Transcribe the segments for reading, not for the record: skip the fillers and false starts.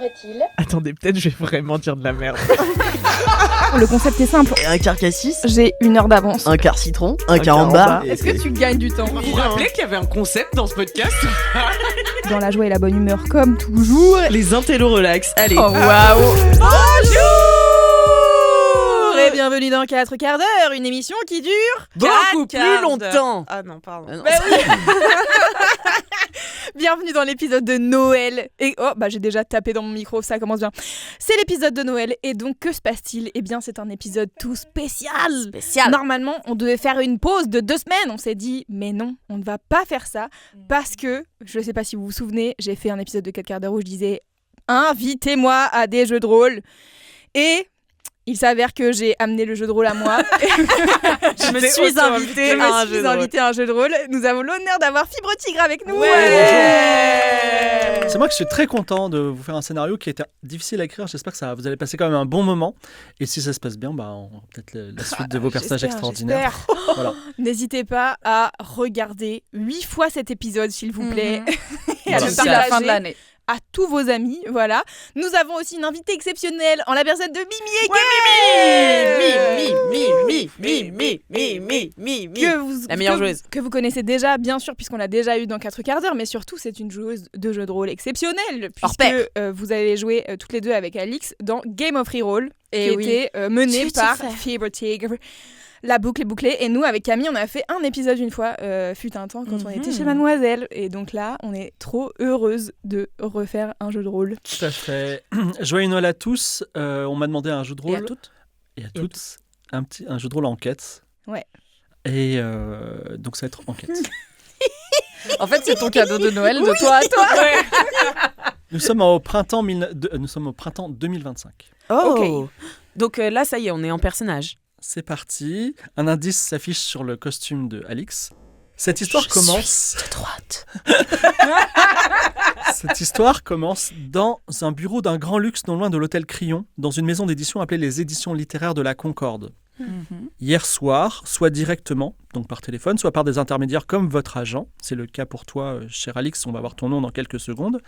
serait-il ? Attendez, peut-être je vais vraiment dire de la merde. Le concept est simple. Un quart cassis, J'ai 1 heure d'avance. un quart citron, un quart carambar. Est-ce que tu gagnes du temps ? Vous vous rappelez qu'il y avait un concept dans ce podcast ? Dans la joie et la bonne humeur, comme toujours. Les intellos relax. Allez. Oh waouh! Bonjour et bienvenue dans 4 quarts d'heure, une émission qui dure Beaucoup quatre quarts plus longtemps. Ah non, pardon. Ah non. Bah oui. Bienvenue dans l'épisode de Noël. Et j'ai déjà tapé dans mon micro, ça commence bien. C'est l'épisode de Noël et donc que se passe-t-il ? Eh bien, c'est un épisode tout spécial. Normalement, on devait faire une pause de 2 semaines. On s'est dit, mais non, on ne va pas faire ça parce que, je ne sais pas si vous vous souvenez, j'ai fait un épisode de 4 quarts d'heure où je disais, invitez-moi à des jeux de rôle. Et il s'avère que j'ai amené le jeu de rôle à moi. Je me suis invitée à un jeu de rôle. Nous avons l'honneur d'avoir Fibre Tigre avec nous. Ouais. C'est moi qui suis très content de vous faire un scénario qui était difficile à écrire. J'espère que vous allez passer quand même un bon moment. Et si ça se passe bien, on aura peut-être la suite de vos personnages extraordinaires. Voilà. N'hésitez pas à regarder 8 fois cet épisode, s'il vous plaît. Et à le D'ici la fin de l'année. à tous vos amis, voilà. Nous avons aussi une invitée exceptionnelle en la personne de Mimi et Mi. La meilleure joueuse. Que vous connaissez déjà, bien sûr, puisqu'on l'a déjà eu dans 4 quarts d'heure, mais surtout, c'est une joueuse de jeux de rôle exceptionnelle, Hors puisque vous avez joué toutes les deux avec Alix dans Game of Reroll, qui était mené par Fibre Tigre. La boucle est bouclée et nous avec Camille on a fait un épisode une fois fut un temps quand on était chez Mademoiselle et donc là on est trop heureuse de refaire un jeu de rôle. Tout à fait. Joyeux Noël à tous. On m'a demandé un jeu de rôle. Et à toutes. Et à toutes. Un jeu de rôle enquête. Ouais. Et donc ça va être enquête. En fait, c'est ton cadeau de Noël de toi à toi. Nous sommes au printemps 2025. Oh. Donc là, ça y est, on est en personnage. C'est parti. Un indice s'affiche sur le costume de Alix. Cette histoire commence de droite. Cette histoire commence dans un bureau d'un grand luxe non loin de l'hôtel Crillon, dans une maison d'édition appelée les Éditions littéraires de la Concorde. Hier soir, soit directement, donc par téléphone, soit par des intermédiaires comme votre agent, c'est le cas pour toi, cher Alix, on va voir ton nom dans quelques secondes,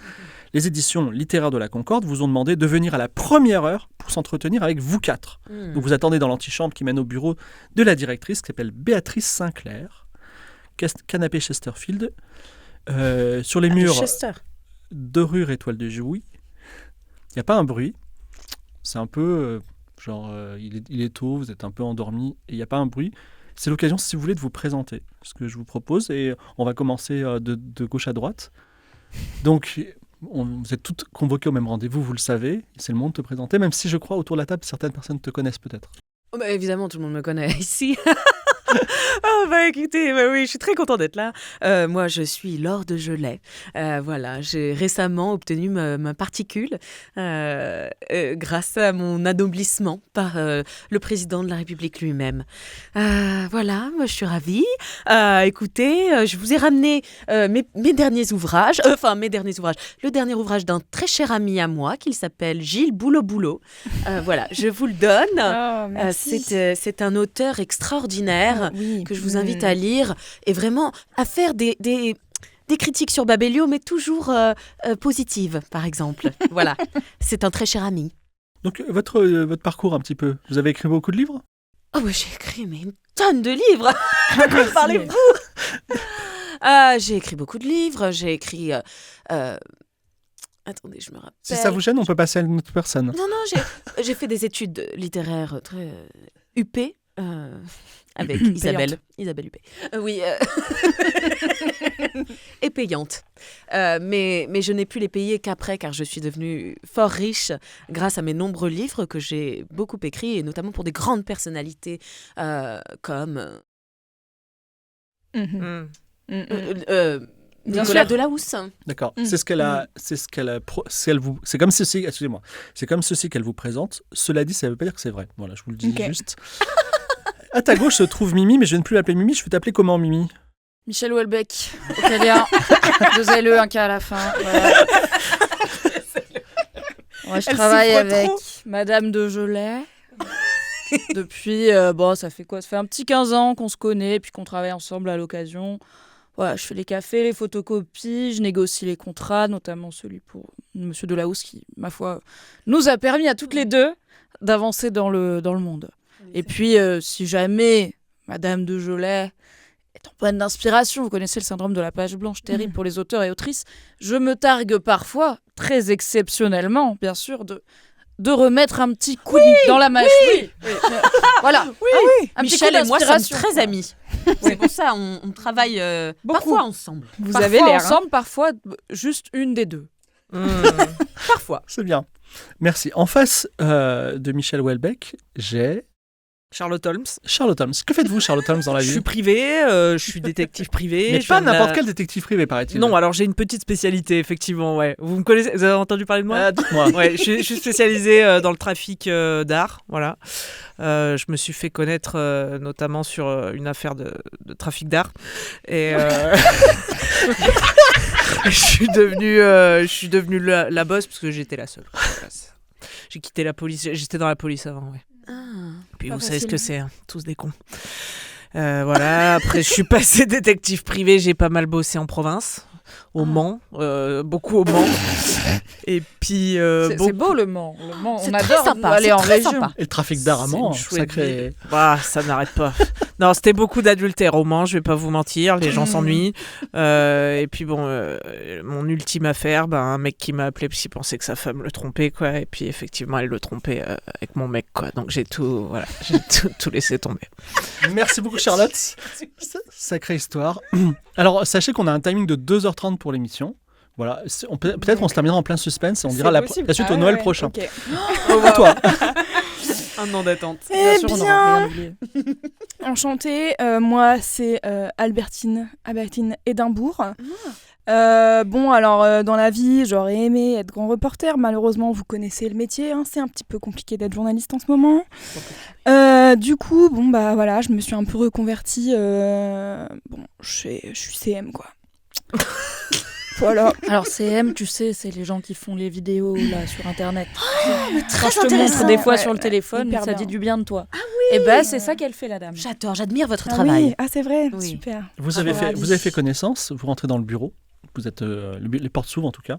les Éditions littéraires de la Concorde vous ont demandé de venir à la première heure pour s'entretenir avec vous 4. Donc vous attendez dans l'antichambre qui mène au bureau de la directrice qui s'appelle Béatrice Sinclair, canapé Chesterfield, sur les murs, Chester. dorure étoile de Jouy. Il n'y a pas un bruit, c'est un peu... il est tôt, vous êtes un peu endormi et il n'y a pas un bruit. C'est l'occasion, si vous voulez, de vous présenter, ce que je vous propose. Et on va commencer de gauche à droite. Donc, vous êtes toutes convoquées au même rendez-vous, vous le savez. C'est le moment de te présenter, même si je crois, autour de la table, certaines personnes te connaissent peut-être. Oh, évidemment, tout le monde me connaît ici. Écoutez, oui, je suis très contente d'être là. Moi, je suis Laure de Gelais. Voilà, j'ai récemment obtenu ma particule grâce à mon anoblissement par le président de la République lui-même. Voilà, moi, je suis ravie. Écoutez, je vous ai ramené mes derniers ouvrages. Le dernier ouvrage d'un très cher ami à moi, qui s'appelle Gilles Boulot-Boulot. Voilà, je vous le donne. C'est un auteur extraordinaire que je vous invite à lire et vraiment à faire des critiques sur Babelio, mais toujours positives, par exemple. Voilà, c'est un très cher ami. Donc, votre parcours un petit peu, vous avez écrit beaucoup de livres ? J'ai écrit une tonne de livres. De quoi parlez-vous ? J'ai écrit beaucoup de livres, j'ai écrit... Attendez, je me rappelle. Si ça vous gêne, on peut passer à une autre personne. Non, j'ai fait des études littéraires très huppées. Avec Isabelle Huppé. Oui. Et payante. Mais je n'ai pu les payer qu'après, car je suis devenue fort riche grâce à mes nombreux livres que j'ai beaucoup écrits, et notamment pour des grandes personnalités comme Nicolas Delahousse. D'accord. C'est comme ceci. Excusez-moi. C'est comme ceci qu'elle vous présente. Cela dit, ça ne veut pas dire que c'est vrai. Voilà, je vous le dis juste. À ta gauche se trouve Mimi, mais je ne vais plus l'appeler Mimi. Je vais t'appeler comment, Mimi ? Michel Houellebecq, aucalien, 2 LE, 1 K à la fin. Voilà. Je travaille avec Madame de Gelais. Depuis, ça fait quoi ? Ça fait un petit 15 ans qu'on se connaît, puis qu'on travaille ensemble à l'occasion. Voilà, je fais les cafés, les photocopies, je négocie les contrats, notamment celui pour Monsieur Delahousse, qui, ma foi, nous a permis à toutes les deux d'avancer dans le monde. Et puis, si jamais Madame de Gelais est en panne d'inspiration, vous connaissez le syndrome de la page blanche, terrible pour les auteurs et autrices, je me targue parfois, très exceptionnellement, bien sûr, de remettre un petit coup dans la mâche. Oui. Voilà. Un petit Michel coup et moi sommes d'inspiration. très amis. C'est pour ça on travaille parfois ensemble. Vous Parfois avez l'air. ensemble, parfois juste une des deux. Parfois. C'est bien. Merci. En face de Michel Houellebecq, j'ai Charlotte Holmes. Charlotte Holmes. Que faites-vous, Charlotte Holmes, dans la Je vie? suis privé, je suis détective privé. Mais je pas viens de la- n'importe quel détective privé, paraît-il. Non, alors j'ai une petite spécialité, effectivement, ouais. Vous me connaissez, vous avez entendu parler de moi? Dites-moi. Ouais, je suis spécialisée dans le trafic d'art, voilà. Je me suis fait connaître notamment sur une affaire de trafic d'art. Et je suis devenue la boss parce que j'étais la seule. Voilà, j'ai quitté la police, j'étais dans la police avant, ouais. Puis Pas vous savez ce que facile. c'est, hein, tous des cons. Voilà, après je suis passée détective privé, j'ai pas mal bossé en province, au Mans, beaucoup au Mans. Et puis C'est beau le Mans. C'est On très adore sympa, aller c'est en très région. sympa. Et le trafic d'art à C'est Mans, une chouette sacré. ville. Bah, ça n'arrête pas. Non, c'était beaucoup d'adultère au Mans, je vais pas vous mentir, les gens s'ennuient. Et puis bon, mon ultime affaire, un mec qui m'a appelé parce qu'il pensait que sa femme le trompait, quoi. Et puis effectivement, elle le trompait avec mon mec, quoi. Donc j'ai tout laissé tomber. Merci beaucoup, Charlotte. Sacrée histoire. Alors, sachez qu'on a un timing de 2h30 pour l'émission. Voilà, peut-être on se terminera en plein suspense et on dira la suite au Noël prochain. Ok. À toi. Un an d'attente. Bien Eh sûr, on bien, n'aura rien oublié. enchantée. Moi, c'est Albertine Édimbourg. Bon, alors, dans la vie, j'aurais aimé être grand reporter. Malheureusement, vous connaissez le métier. Hein, c'est un petit peu compliqué d'être journaliste en ce moment. Du coup, bon, bah voilà, je me suis un peu reconvertie. Bon, je suis CM, quoi. Voilà. Alors CM, tu sais, c'est les gens qui font les vidéos là sur internet. Très Quand je te intéressant. montre des fois Ouais, sur le téléphone, hyper ça bien. dit du bien de toi. Ah oui. Et ben c'est ça qu'elle fait la dame. J'admire votre Ah travail. oui, c'est vrai, Oui. super. Vous avez fait connaissance, vous rentrez dans le bureau, vous êtes les portes s'ouvrent en tout cas.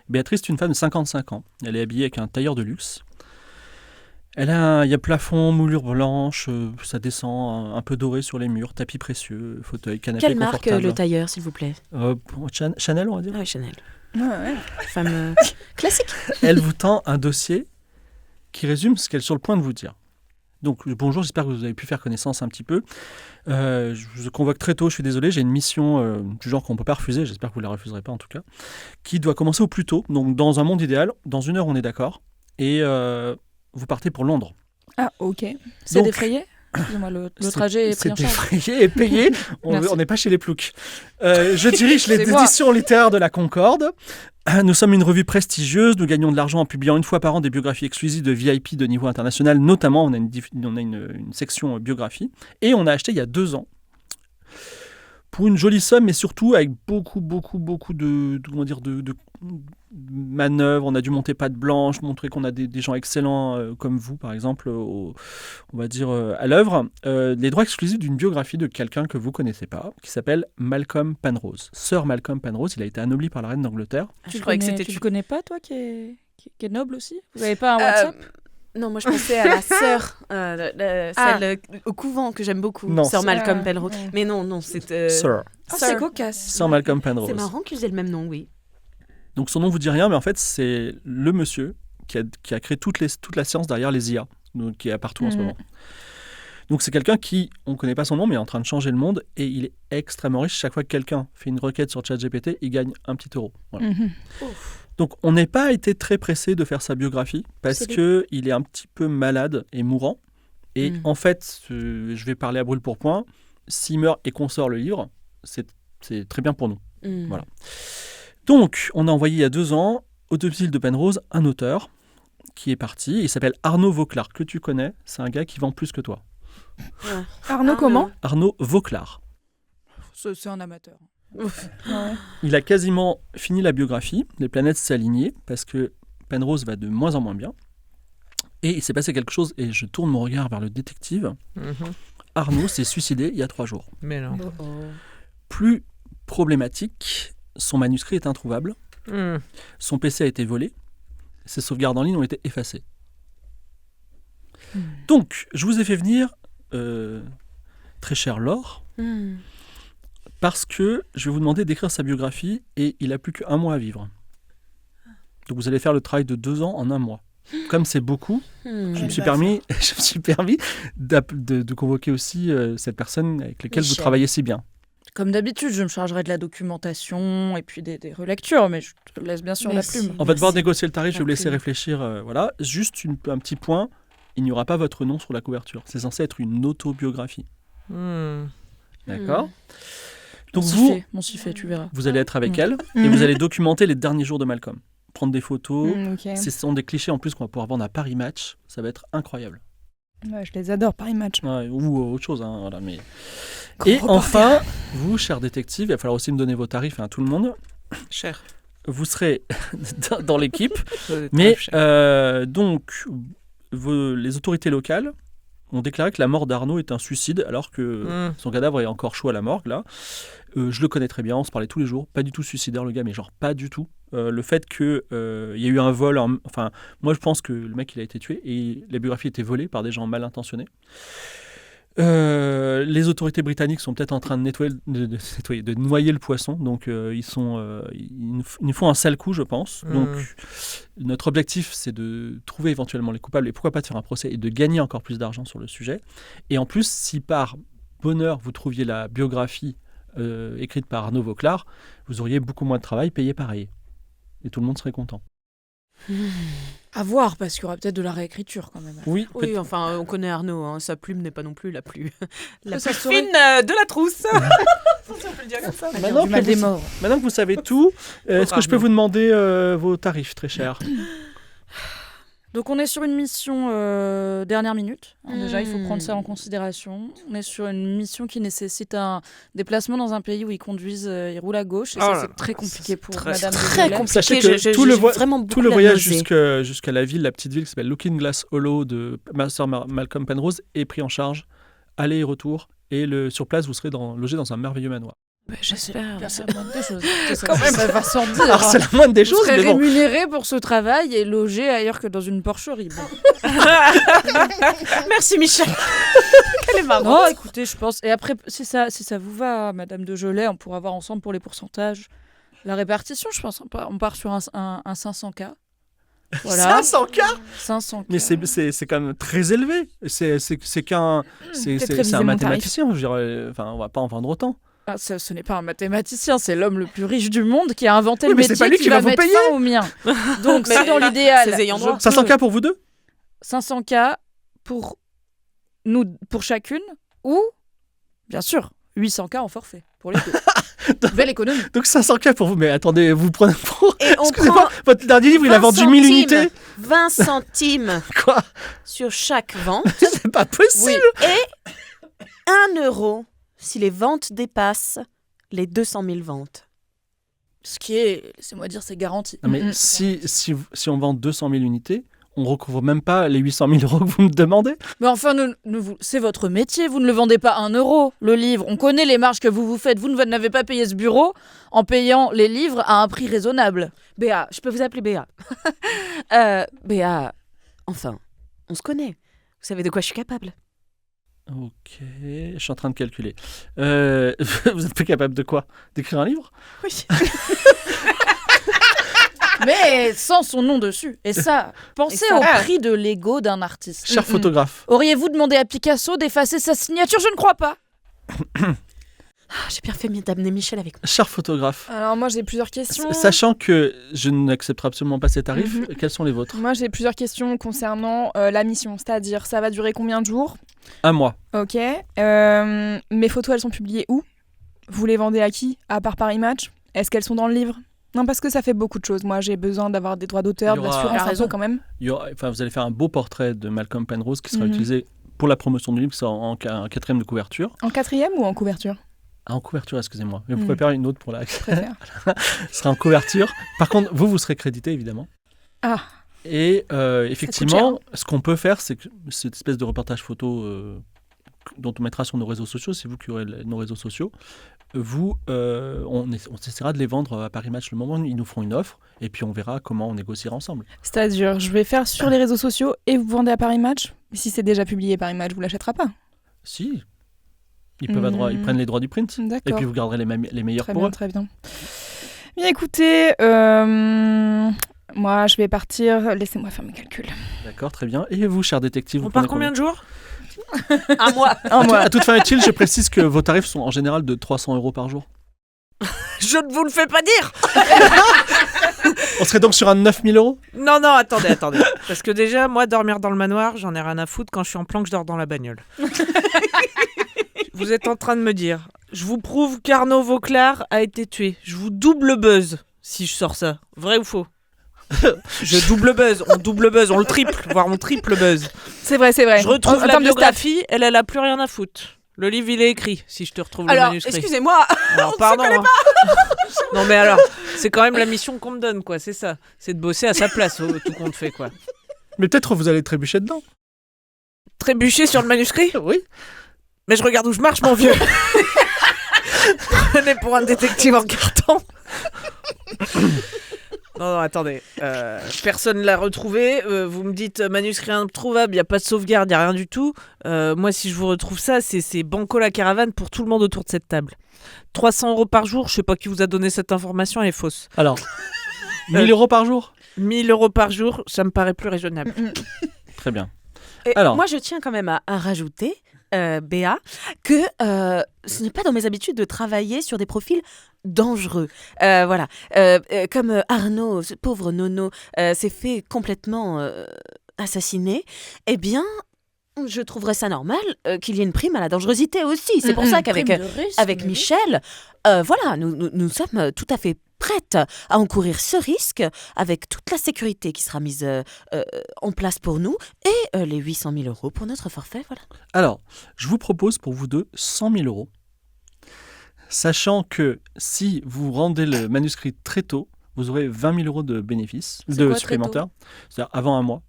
Béatrice est une femme de 55 ans. Elle est habillée avec un tailleur de luxe. Il y a plafond, moulure blanche, ça descend un peu doré sur les murs, tapis précieux, fauteuil, canapé Quelle marque confortable. le tailleur, s'il vous plaît? Chanel, on va dire. Ah oui, Chanel. Ouais. Femme classique. Elle vous tend un dossier qui résume ce qu'elle est sur le point de vous dire. Donc, bonjour, j'espère que vous avez pu faire connaissance un petit peu. Je vous convoque très tôt, je suis désolé, j'ai une mission du genre qu'on ne peut pas refuser, j'espère que vous ne la refuserez pas en tout cas, qui doit commencer au plus tôt. Donc, dans un monde idéal, dans 1 heure, on est d'accord. Et vous partez pour Londres. Ah, ok. C'est Donc, défrayé. Excusez-moi, le trajet est pris en C'est charge. défrayé et payé. Merci. On n'est pas chez les ploucs. Je dirige les C'est moi. éditions littéraires de la Concorde. Nous sommes une revue prestigieuse. Nous gagnons de l'argent en publiant une fois par an des biographies exclusives de VIP de niveau international. Notamment, on a une section biographie. Et on a acheté il y a 2 ans, pour une jolie somme, mais surtout avec beaucoup de manœuvres. On a dû monter patte blanche, montrer qu'on a des gens excellents comme vous, par exemple, à l'œuvre. Les droits exclusifs d'une biographie de quelqu'un que vous connaissez pas, qui s'appelle Malcolm Penrose. Sir Malcolm Penrose, il a été anobli par la reine d'Angleterre. Tu croyais que connais- c'était tu le connais pas, toi, qui est noble aussi? Vous avez pas un WhatsApp? Non, moi je pensais à la sœur, celle au couvent que j'aime beaucoup, Non, sœur c'est- Malcolm Ah, Penrose. ouais. Mais non, c'est... Sir. Ah, Sir. c'est cocasse. Sir Malcolm Penrose. C'est marrant qu'ils aient le même nom, oui. Donc son nom vous dit rien, mais en fait c'est le monsieur qui a créé toute la science derrière les IA, donc, qui est partout en ce Mhm. moment. Donc c'est quelqu'un qui, on ne connaît pas son nom, mais est en train de changer le monde, et il est extrêmement riche. Chaque fois que quelqu'un fait une requête sur ChatGPT, il gagne un petit euro. Voilà. Mhm. Donc on n'est pas été très pressé de faire sa biographie, parce C'est qu'il est un petit peu malade et mourant. Et Mhm. en fait, je vais parler à brûle pour point, s'il meurt et qu'on sort le livre, c'est très bien pour nous. Mm. Voilà. Donc, on a envoyé il y a 2 ans au domicile de Penrose un auteur qui est parti. Il s'appelle Arnaud Vauclard, que tu connais. C'est un gars qui vend plus que toi. Arnaud, comment? Arnaud Vauclard. C'est un amateur. Il a quasiment fini la biographie. Les planètes s'alignaient parce que Penrose va de moins en moins bien. Et il s'est passé quelque chose, et je tourne mon regard vers le détective. Arnaud s'est suicidé il y a 3 jours. Mais non. Plus problématique, son manuscrit est introuvable. Son PC a été volé. Ses sauvegardes en ligne ont été effacées. Donc, je vous ai fait venir, très cher Laure, parce que je vais vous demander d'écrire sa biographie et il n'a plus qu'1 mois à vivre. Donc, vous allez faire le travail de 2 ans en 1 mois. Comme c'est beaucoup, je me suis permis de convoquer aussi cette personne avec laquelle vous travaillez si bien. Comme d'habitude, je me chargerai de la documentation et puis des relectures, mais je te laisse bien sûr la plume. On va devoir négocier le tarif, je vais vous laisser réfléchir. Voilà. Juste un petit point, il n'y aura pas votre nom sur la couverture. C'est censé être une autobiographie. D'accord. Donc Mon sifflet, tu verras. vous allez être avec elle et vous allez documenter les derniers jours de Malcolm. Prendre des photos. Ce sont des clichés en plus qu'on va pouvoir vendre à Paris Match. Ça va être incroyable. Ouais, je les adore, Paris Match. Ouais, ou autre chose. Hein, voilà, mais... Et enfin, vous, cher détective, il va falloir aussi me donner vos tarifs à tout le monde. Cher. Vous serez dans l'équipe. Mais donc, les autorités locales ont déclaré que la mort d'Arnaud est un suicide alors que son cadavre est encore chaud à la morgue. Là. Je le connais très bien, on se parlait tous les jours. Pas du tout suicidaire le gars, mais genre pas du tout. Le fait qu'il y a eu un vol, enfin, moi je pense que le mec il a été tué et la biographie a été volée par des gens mal intentionnés. Les autorités britanniques sont peut-être en train de noyer le poisson, donc ils nous font un sale coup, je pense. Donc notre objectif, c'est de trouver éventuellement les coupables et pourquoi pas de faire un procès et de gagner encore plus d'argent sur le sujet. Et en plus, si par bonheur vous trouviez la biographie écrite par Arnaud Vauclard, vous auriez beaucoup moins de travail payé pareil. Et tout le monde serait content. À voir, parce qu'il y aura peut-être de la réécriture quand même. Oui, enfin, on connaît Arnaud, hein, sa plume n'est pas non plus la plus fine serait... de la trousse. On peut le dire comme ça. Maintenant que vous savez tout, est-ce que je peux vous demander vos tarifs, très chers? Donc on est sur une mission dernière minute. Déjà, il faut prendre ça en considération. On est sur une mission qui nécessite un déplacement dans un pays où ils conduisent, ils roulent à gauche. Et ça, c'est très compliqué pour Madame de Villers. Sachez que tout le voyage jusqu'à la ville, la petite ville qui s'appelle Looking Glass Hollow de Master Malcolm Penrose est pris en charge, aller et retour. Et sur place, vous serez logé dans un merveilleux manoir. J'espère. C'est la moindre des choses. Ça va sans dire. Alors, c'est la moindre des choses. Vous serez rémunéré pour ce travail et logé ailleurs que dans une porcherie. Bon. Merci Michel. Elle est marrante. Non, écoutez, je pense. Et après, si ça vous va, Madame de Gelais, on pourra voir ensemble pour les pourcentages. La répartition, je pense, on part sur un 500K. Voilà. 500K 500K. Mais c'est quand même très élevé. C'est un mathématicien. Je dirais, enfin, on va pas en vendre autant. Ah, ce n'est pas un mathématicien, c'est l'homme le plus riche du monde qui a inventé le métier c'est pas lui qui va vous mettre payer. fin au mien. Donc c'est dans l'idéal. 500K pour vous deux 500K pour nous, pour chacune, ou bien sûr 800K en forfait pour les deux. Belle économie. Donc 500K pour vous, mais attendez, vous prenez pour... Et on Excusez-moi, votre dernier livre, il a vendu 1000 unités. 20 centimes Quoi sur chaque vente. C'est pas possible. Oui. Et 1 euro si les ventes dépassent les 200 000 ventes. Ce qui est, laissez-moi dire, c'est garanti. Non, mais si on vend 200 000 unités, on ne recouvre même pas les 800 000 euros que vous me demandez. Mais enfin, c'est votre métier, vous ne le vendez pas 1 euro, le livre. On connaît les marges que vous faites. Vous n'avez pas payé ce bureau en payant les livres à un prix raisonnable. Béa, je peux vous appeler Béa. Béa, enfin, on se connaît. Vous savez de quoi je suis capable. Ok, je suis en train de calculer. Vous êtes plus capable de quoi? D'écrire un livre? Oui. Mais sans son nom dessus. Et ça, pensez au prix de l'ego d'un artiste. Cher photographe. Auriez-vous demandé à Picasso d'effacer sa signature? Je ne crois pas. J'ai bien fait d'amener Michel avec moi. Cher photographe. Alors moi j'ai plusieurs questions. Sachant que je n'accepterai absolument pas ces tarifs, quels sont les vôtres? Moi j'ai plusieurs questions concernant la mission, c'est-à-dire ça va durer combien de jours? 1 mois. Ok. Mes photos elles sont publiées où? Vous les vendez à qui? À part Paris Match? Est-ce qu'elles sont dans le livre? Non, parce que ça fait beaucoup de choses. Moi j'ai besoin d'avoir des droits d'auteur, de l'assurance réseau quand même. Vous allez faire un beau portrait de Malcolm Penrose qui sera utilisé pour la promotion du livre, qui sera en 4e de couverture. En 4e ou en couverture? En couverture, excusez-moi. Mais vous pouvez faire une autre pour la... Je préfère. Ce sera en couverture. Par contre, vous serez crédité, évidemment. Ah. Et effectivement, ce qu'on peut faire, c'est que cette espèce de reportage photo dont on mettra sur nos réseaux sociaux, c'est vous qui aurez nos réseaux sociaux, on essaiera de les vendre à Paris Match le moment où ils nous feront une offre, et puis on verra comment on négociera ensemble. C'est-à-dire, je vais faire sur les réseaux sociaux et vous vendez à Paris Match. Mais si c'est déjà publié Paris Match, vous l'achèterez pas. Si. Ils prennent les droits du print. D'accord. Et puis vous garderez les meilleurs pour eux. Très bien. Bien écoutez, moi je vais partir, laissez-moi faire mes calculs. D'accord, très bien. Et vous, cher détective, On vous part prenez combien de jours? Un mois. À toute fin utile, je précise que vos tarifs sont en général de 300 € par jour. Je ne vous le fais pas dire. On serait donc sur un 9 000 €? Non, attendez. Parce que déjà, moi, dormir dans le manoir, j'en ai rien à foutre. Quand je suis en planque, je dors dans la bagnole. Vous êtes en train de me dire, je vous prouve qu'Arnaud Vauclard a été tué. Je vous double buzz si je sors ça. Vrai ou faux? Je double buzz, on le triple, voire on triple buzz. C'est vrai. Je retrouve En la termes de biographie, elle a plus rien à foutre. Le livre, il est écrit, si je te retrouve le Alors, manuscrit. excusez-moi. Alors, pardon. Non, mais alors, c'est quand même la mission qu'on me donne, quoi, c'est ça. C'est de bosser à sa place, tout compte fait, quoi. Mais peut-être vous allez trébucher dedans. Trébucher sur le manuscrit? Oui. Mais je regarde où je marche, mon vieux. Prenez pour un détective en carton. Non, attendez. Personne ne l'a retrouvé. Vous me dites manuscrit introuvable, il n'y a pas de sauvegarde, il n'y a rien du tout. Moi, si je vous retrouve ça, c'est banco la caravane pour tout le monde autour de cette table. 300 € par jour, je ne sais pas qui vous a donné cette information, elle est fausse. Alors, 1 000 € par jour? 1 000 € par jour, ça me paraît plus raisonnable. Très bien. Et Alors. moi, je tiens quand même à rajouter, Béa, que ce n'est pas dans mes habitudes de travailler sur des profils dangereux. Voilà. Comme Arnaud, ce pauvre Nono, s'est fait complètement assassiner, eh bien, je trouverais ça normal qu'il y ait une prime à la dangerosité aussi. C'est pour ça qu'avec avec Michel, voilà, nous sommes tout à fait prêtes à encourir ce risque avec toute la sécurité qui sera mise en place pour nous et les 800 000 € pour notre forfait. Voilà. Alors, je vous propose pour vous deux 100 000 €, sachant que si vous rendez le manuscrit très tôt, vous aurez 20 000 € de bénéfices, supplémentaires, c'est-à-dire avant un mois.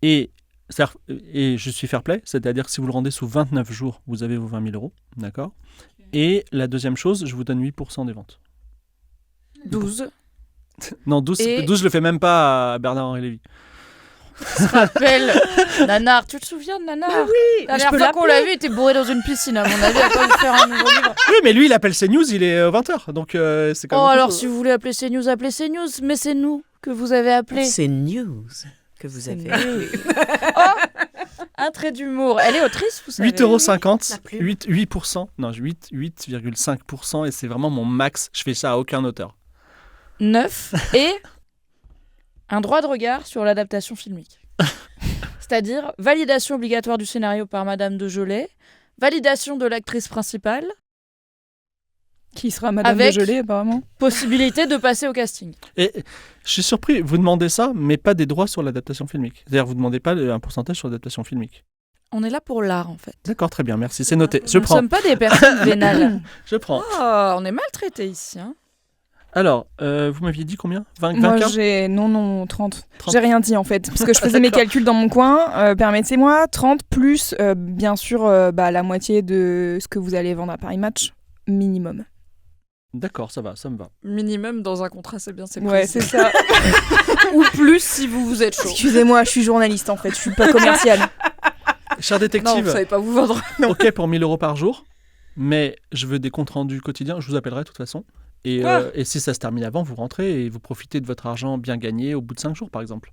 Et je suis fair play, c'est-à-dire que si vous le rendez sous 29 jours, vous avez vos 20 000 €, d'accord? Et la deuxième chose, je vous donne 8% des ventes. 12. Non, 12 je le fais même pas à Bernard-Henri Lévy. Je me rappelle Nanar, tu te souviens de Nanar? Ah oui. La dernière fois qu'on l'a vu, il était bourré dans une piscine. À mon avis, il va pas vous faire un nouveau livre. Oui, mais lui, il appelle CNews, il est 20h, donc c'est quand même... Alors, si vous voulez appeler CNews, appelez CNews. Mais c'est nous que vous avez appelé. C'est News que vous avez appelé. Un trait d'humour. Elle est autrice, vous savez. 8,50 La 8%, non, 8,5%, et c'est vraiment mon max. Je fais ça à aucun auteur. 9 et un droit de regard sur l'adaptation filmique. C'est-à-dire validation obligatoire du scénario par Madame de Gelée, validation de l'actrice principale, Qui sera Madame Avec- de Gelée, apparemment. possibilité de passer au casting. Et je suis surpris, vous demandez ça, mais pas des droits sur l'adaptation filmique. C'est-à-dire, vous ne demandez pas un pourcentage sur l'adaptation filmique. On est là pour l'art, en fait. D'accord, très bien, merci, c'est noté. Je Nous ne prends, sommes pas des personnes vénales. je prends. Oh, on est maltraités ici. Hein. Alors, vous m'aviez dit combien? 20 Moi, 15? j'ai... Non, 30. 30. J'ai rien dit, en fait, parce que je faisais mes calculs dans mon coin. Permettez-moi, 30 plus, bien sûr, la moitié de ce que vous allez vendre à Paris Match, minimum. D'accord, ça va, ça me va. Minimum dans un contrat, c'est bien, c'est Ouais, précis. c'est ça. Ou plus si vous êtes chaud. Excusez-moi, je suis journaliste, en fait, je suis pas commerciale. Cher Non, détective, vous savez pas vous vendre. ok pour 1 000 € par jour, mais je veux des comptes rendus quotidiens, je vous appellerai de toute façon. Et si ça se termine avant, vous rentrez et vous profitez de votre argent bien gagné au bout de 5 jours, par exemple.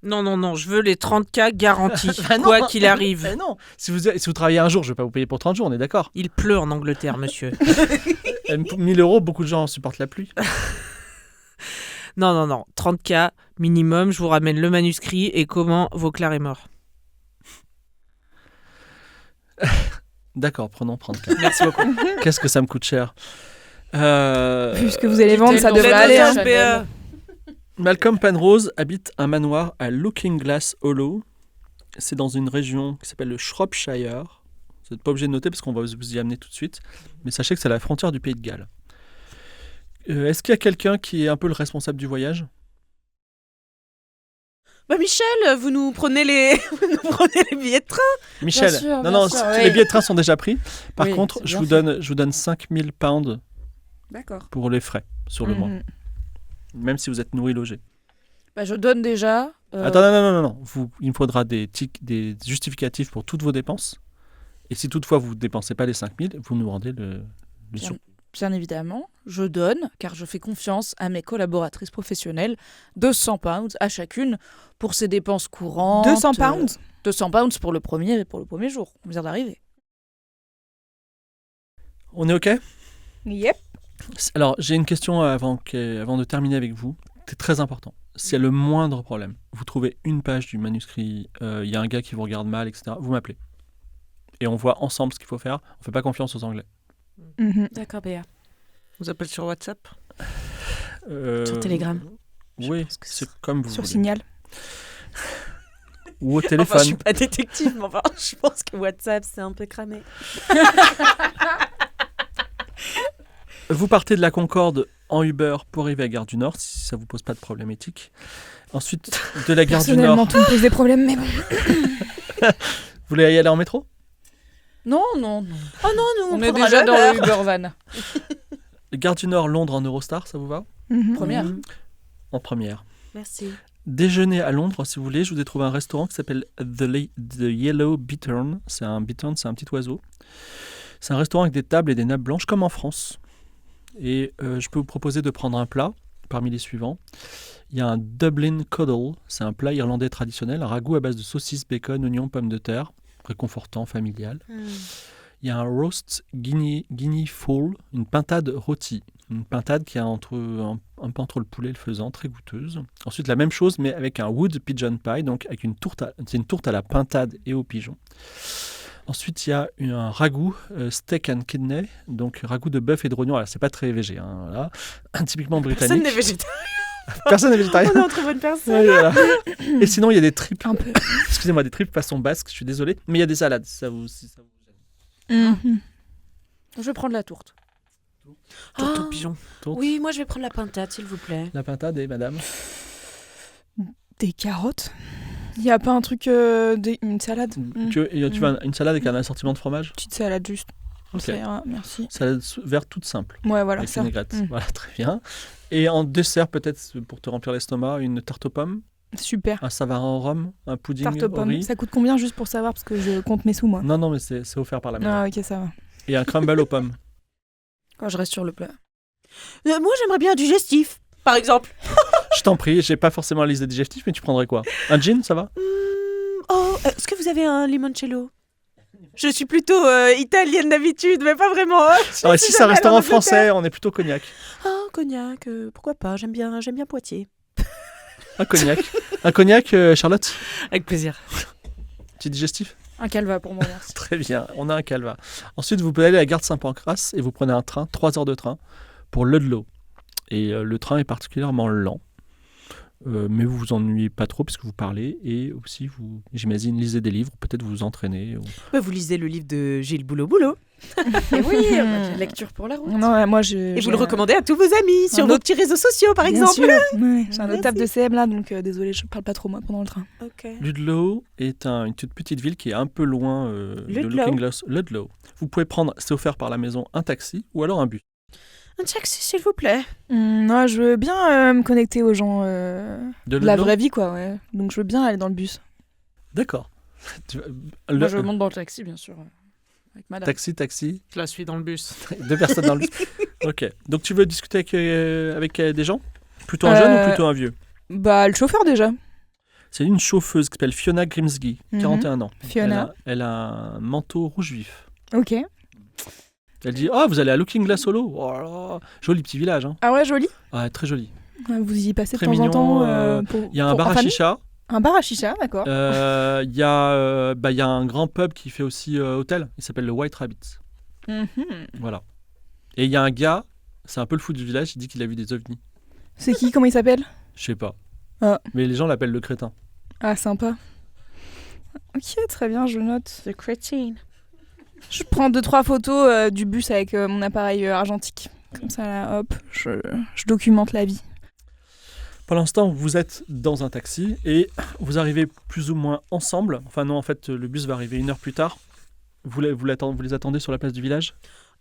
Non, je veux les 30K garantis, quoi qu'il arrive. Eh non, si vous travaillez un jour, je ne vais pas vous payer pour 30 jours, on est d'accord. Il pleut en Angleterre, monsieur. 1 000 €, beaucoup de gens supportent la pluie. Non, 30K minimum, je vous ramène le manuscrit et comment Vauclard est mort. D'accord, prenons 30K. Merci beaucoup. Qu'est-ce que ça me coûte cher. Vu ce que vous allez vendre, ça Dites-le devrait dans aller. le Hein. Chanel. Malcolm Penrose habite un manoir à Looking Glass Hollow. C'est dans une région qui s'appelle le Shropshire. Vous n'êtes pas obligé de noter parce qu'on va vous y amener tout de suite. Mais sachez que c'est à la frontière du Pays de Galles. Est-ce qu'il y a quelqu'un qui est un peu le responsable du voyage? Michel, vous nous prenez les billets de train. Michel, sûr, non, bien sûr, les oui. billets de train sont déjà pris. Par Oui, contre, c'est je bien vous donne 5000 pounds D'accord. pour les frais sur le mois. Mhm. Même si vous êtes nourri logé. Bah, je donne déjà. Attends, non. Il me faudra des justificatifs pour toutes vos dépenses. Et si toutefois vous ne dépensez pas les 5000, vous nous rendez le sur. Bien évidemment, je donne, car je fais confiance à mes collaboratrices professionnelles, 200 pounds à chacune pour ses dépenses courantes. 200 pounds 200 pounds pour le premier jour. On vient d'arriver. On est OK? Yep. Alors, j'ai une question avant de terminer avec vous. C'est très important. S'il y a le moindre problème, vous trouvez une page du manuscrit, il y a un gars qui vous regarde mal, etc., vous m'appelez. Et on voit ensemble ce qu'il faut faire. On ne fait pas confiance aux Anglais. Mhm. D'accord, Béa. Vous appelez sur WhatsApp? Sur Telegram. Oui, pense que c'est comme vous Sur voulez. Signal. Ou au Enfin, téléphone. je suis pas détective, mais enfin, je pense que WhatsApp, c'est un peu cramé. Vous partez de la Concorde en Uber pour arriver à Gare du Nord, si ça vous pose pas de problème éthique. Ensuite, de la Gare du Personnellement, Nord, tout me pose des problèmes, mais bon. vous voulez y aller en métro? Non. Oh non, nous, On est prendra déjà dans l'heure. le Uber van. Gare du Nord, Londres en Eurostar, ça vous va? Mhm. Première. En première. Merci. Déjeuner à Londres, si vous voulez, je vous ai trouvé un restaurant qui s'appelle The Yellow Bittern. C'est un bittern, c'est un petit oiseau. C'est un restaurant avec des tables et des nappes blanches comme en France. Et je peux vous proposer de prendre un plat parmi les suivants. Il y a un Dublin Coddle, c'est un plat irlandais traditionnel, un ragoût à base de saucisses, bacon, oignons, pommes de terre, réconfortant, familial. Il y a un roast guinea fowl, une pintade rôtie. Une pintade qui est un peu entre le poulet et le faisan, très goûteuse. Ensuite, la même chose, mais avec un wood pigeon pie, donc avec c'est une tourte à la pintade et au pigeon. Ensuite, il y a un ragoût steak and kidney, donc ragoût de bœuf et de rognon. Alors, c'est pas très végé, hein, voilà. Typiquement britannique. Personne n'est végétarien. Personne n'est végétarien. On est entre bonnes personnes. Ouais, voilà. Et sinon, il y a des tripes. Un peu. Excusez-moi, des tripes façon basque, je suis désolé. Mais il y a des salades, si ça vous gêne. Mhm. Je vais prendre la tourte. Tourte au Ah, pigeon. Tourte. oui, moi je vais prendre la pintade, s'il vous plaît. La pintade et madame. Des carottes. Il n'y a pas un truc, une salade. Tu veux une salade avec un assortiment de fromage? Petite salade juste. Ok. Ça ira, merci. Salade verte toute simple, Ouais, voilà, avec ça. vinaigrette. Mm. Voilà, très bien. Et en dessert, peut-être pour te remplir l'estomac, une tarte aux pommes, Super. un savarin au rhum, un pudding Tarte aux au pommes. riz. Ça coûte combien juste pour savoir parce que je compte mes sous moi. Non, mais c'est offert par la maison. Ah ok, ça va. Et un crumble aux pommes. Quand je reste sur le plat. Moi j'aimerais bien un digestif, par exemple. Je t'en prie, j'ai pas forcément la liste des digestifs, mais tu prendrais quoi? Un gin, ça va? Est-ce que vous avez un limoncello? Je suis plutôt italienne d'habitude, mais pas vraiment. Alors, si c'est un restaurant français, on est plutôt cognac. Ah, cognac, pourquoi pas? J'aime bien Poitiers. Un cognac. Un cognac, Charlotte? Avec plaisir. Petit digestif? Un calva pour moi, merci. Très bien, on a un calva. Ensuite, vous pouvez aller à la gare de Saint-Pancras et vous prenez un train, 3 heures de train, pour Ludlow. Et le train est particulièrement lent. Mais vous vous ennuyez pas trop puisque vous parlez et aussi vous, j'imagine, lisez des livres, peut-être vous vous entraînez. Vous lisez le livre de Gilles Boulot-Boulot. Et oui, on a de la lecture pour la route. Non, ouais, moi je. Et vous le recommandez à tous vos amis sur vos petits réseaux sociaux, par Bien exemple. sûr. Ouais, j'ai un Merci. autre taf de CM là, donc désolé, je parle pas trop moi pendant le train. Ok. Ludlow est une toute petite ville qui est un peu loin de Ludlow. Looking Glass. Ludlow. Vous pouvez prendre, c'est offert par la maison, un taxi ou alors un bus. Un taxi, s'il vous plaît. Non, je veux bien me connecter aux gens De de la Ludlow vraie vie quoi, ouais. Donc je veux bien aller dans le bus. D'accord. Moi, je monte dans le taxi, bien sûr. Avec madame. Taxi, Je la suis dans le bus. 2 personnes dans le bus. Ok. Donc tu veux discuter avec des gens? Plutôt un jeune ou plutôt un vieux? Bah le chauffeur déjà. C'est une chauffeuse qui s'appelle Fiona Grimsby, 41 ans. Fiona. Elle a un manteau rouge vif. Ok. Elle dit: Oh, vous allez à Looking Glass Hollow. Oh là là. Joli petit village. Hein. Ah ouais, joli. Ouais, très joli. Vous y passez Très de temps mignon, en temps Il y a un bar en à famille. chicha. Un bar à chicha, d'accord. Il y a un grand pub qui fait aussi hôtel. Il s'appelle le White Rabbit. Mhm. Voilà. Et il y a un gars, c'est un peu le fou du village, il dit qu'il a vu des ovnis. C'est qui? Comment il s'appelle? Je sais pas. Ah. Mais les gens l'appellent le crétin. Ah, sympa. Ok, très bien, je note. The Cretin. Je prends 2-3 photos du bus avec mon appareil argentique. Comme ça, là, hop, je documente la vie. Pour l'instant, vous êtes dans un taxi et vous arrivez plus ou moins ensemble. Enfin non, en fait, le bus va arriver 1 heure plus tard. Vous les attendez sur la place du village ?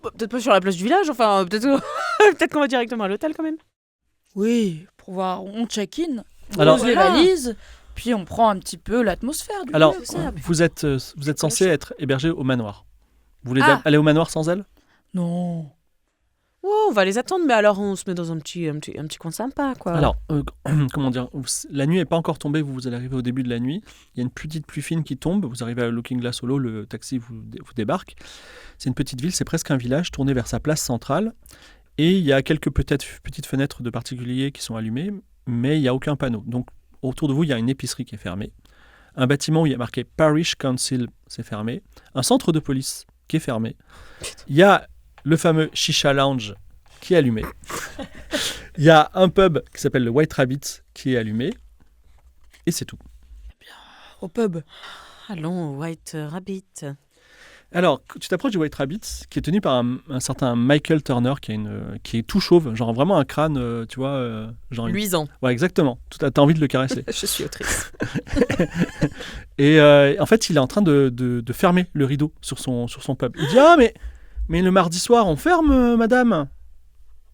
Peut-être pas sur la place du village, enfin, peut-être qu'on va directement à l'hôtel quand même. Oui, pour voir, on check-in, on Alors- pose les valises, puis on prend un petit peu l'atmosphère du Alors, lieu, quoi. vous êtes censé être hébergé au manoir. Vous voulez Ah. aller au manoir sans elle ? Non. Oh, on va les attendre, mais alors on se met dans un petit coin sympa, quoi. Alors, comment dire, la nuit n'est pas encore tombée, vous allez arriver au début de la nuit. Il y a une petite pluie fine qui tombe, vous arrivez à Looking Glass Hollow, le taxi vous débarque. C'est une petite ville, c'est presque un village tourné vers sa place centrale. Et il y a quelques petites fenêtres de particuliers qui sont allumées, mais il n'y a aucun panneau. Donc, autour de vous, il y a une épicerie qui est fermée. Un bâtiment où il y a marqué Parish Council, c'est fermé. Un centre de police qui est fermé. Il y a le fameux Shisha Lounge qui est allumé. Il y a un pub qui s'appelle le White Rabbit qui est allumé. Et c'est tout. Au pub. Allons, White Rabbit. Alors, tu t'approches du White Rabbit, qui est tenu par un certain Michael Turner, qui est tout chauve, genre vraiment un crâne, tu vois, genre... Luisant. Ouais, exactement. T'as envie de le caresser. Je suis autrice. Et en fait, il est en train de fermer le rideau sur son pub. Il dit « Ah, mais le mardi soir, on ferme, madame !»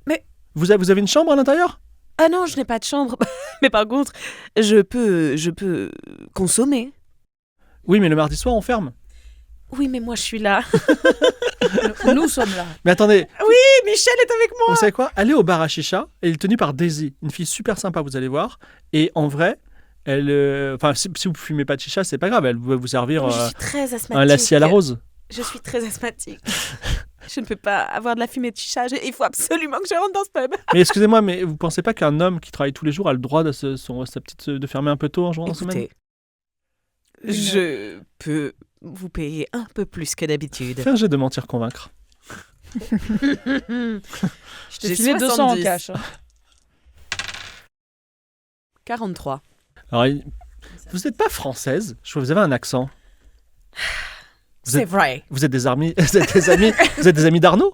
Mais- Vous avez une chambre à l'intérieur ? Ah non, je n'ai pas de chambre. Mais par contre, je peux consommer. Oui, mais le mardi soir, on ferme. Oui, mais moi je suis là. Nous sommes là. Mais attendez, Oui, Michel est avec moi. vous savez quoi ? Allez au bar à chicha, elle est tenue par Daisy, une fille super sympa, vous allez voir. Et en vrai, elle, enfin, si vous ne fumez pas de chicha, c'est pas grave, elle va vous servir Je suis très asthmatique. un lassi à la rose. Je suis très asthmatique. Je ne peux pas avoir de la fumée de chicha. Il faut absolument que je rentre dans ce pub. Mais excusez-moi, mais vous pensez pas qu'un homme qui travaille tous les jours a le droit de de fermer un peu tôt un jour en semaine ? Écoutez, je peux vous payer un peu plus que d'habitude. Fais un jet de mentir convaincre. Je t'ai J'ai filé 200 en 70. cash. 43. Alors, vous n'êtes pas française, je vois que vous avez un accent. C'est vrai. Vous êtes des amis, vous êtes des amis d'Arnaud ?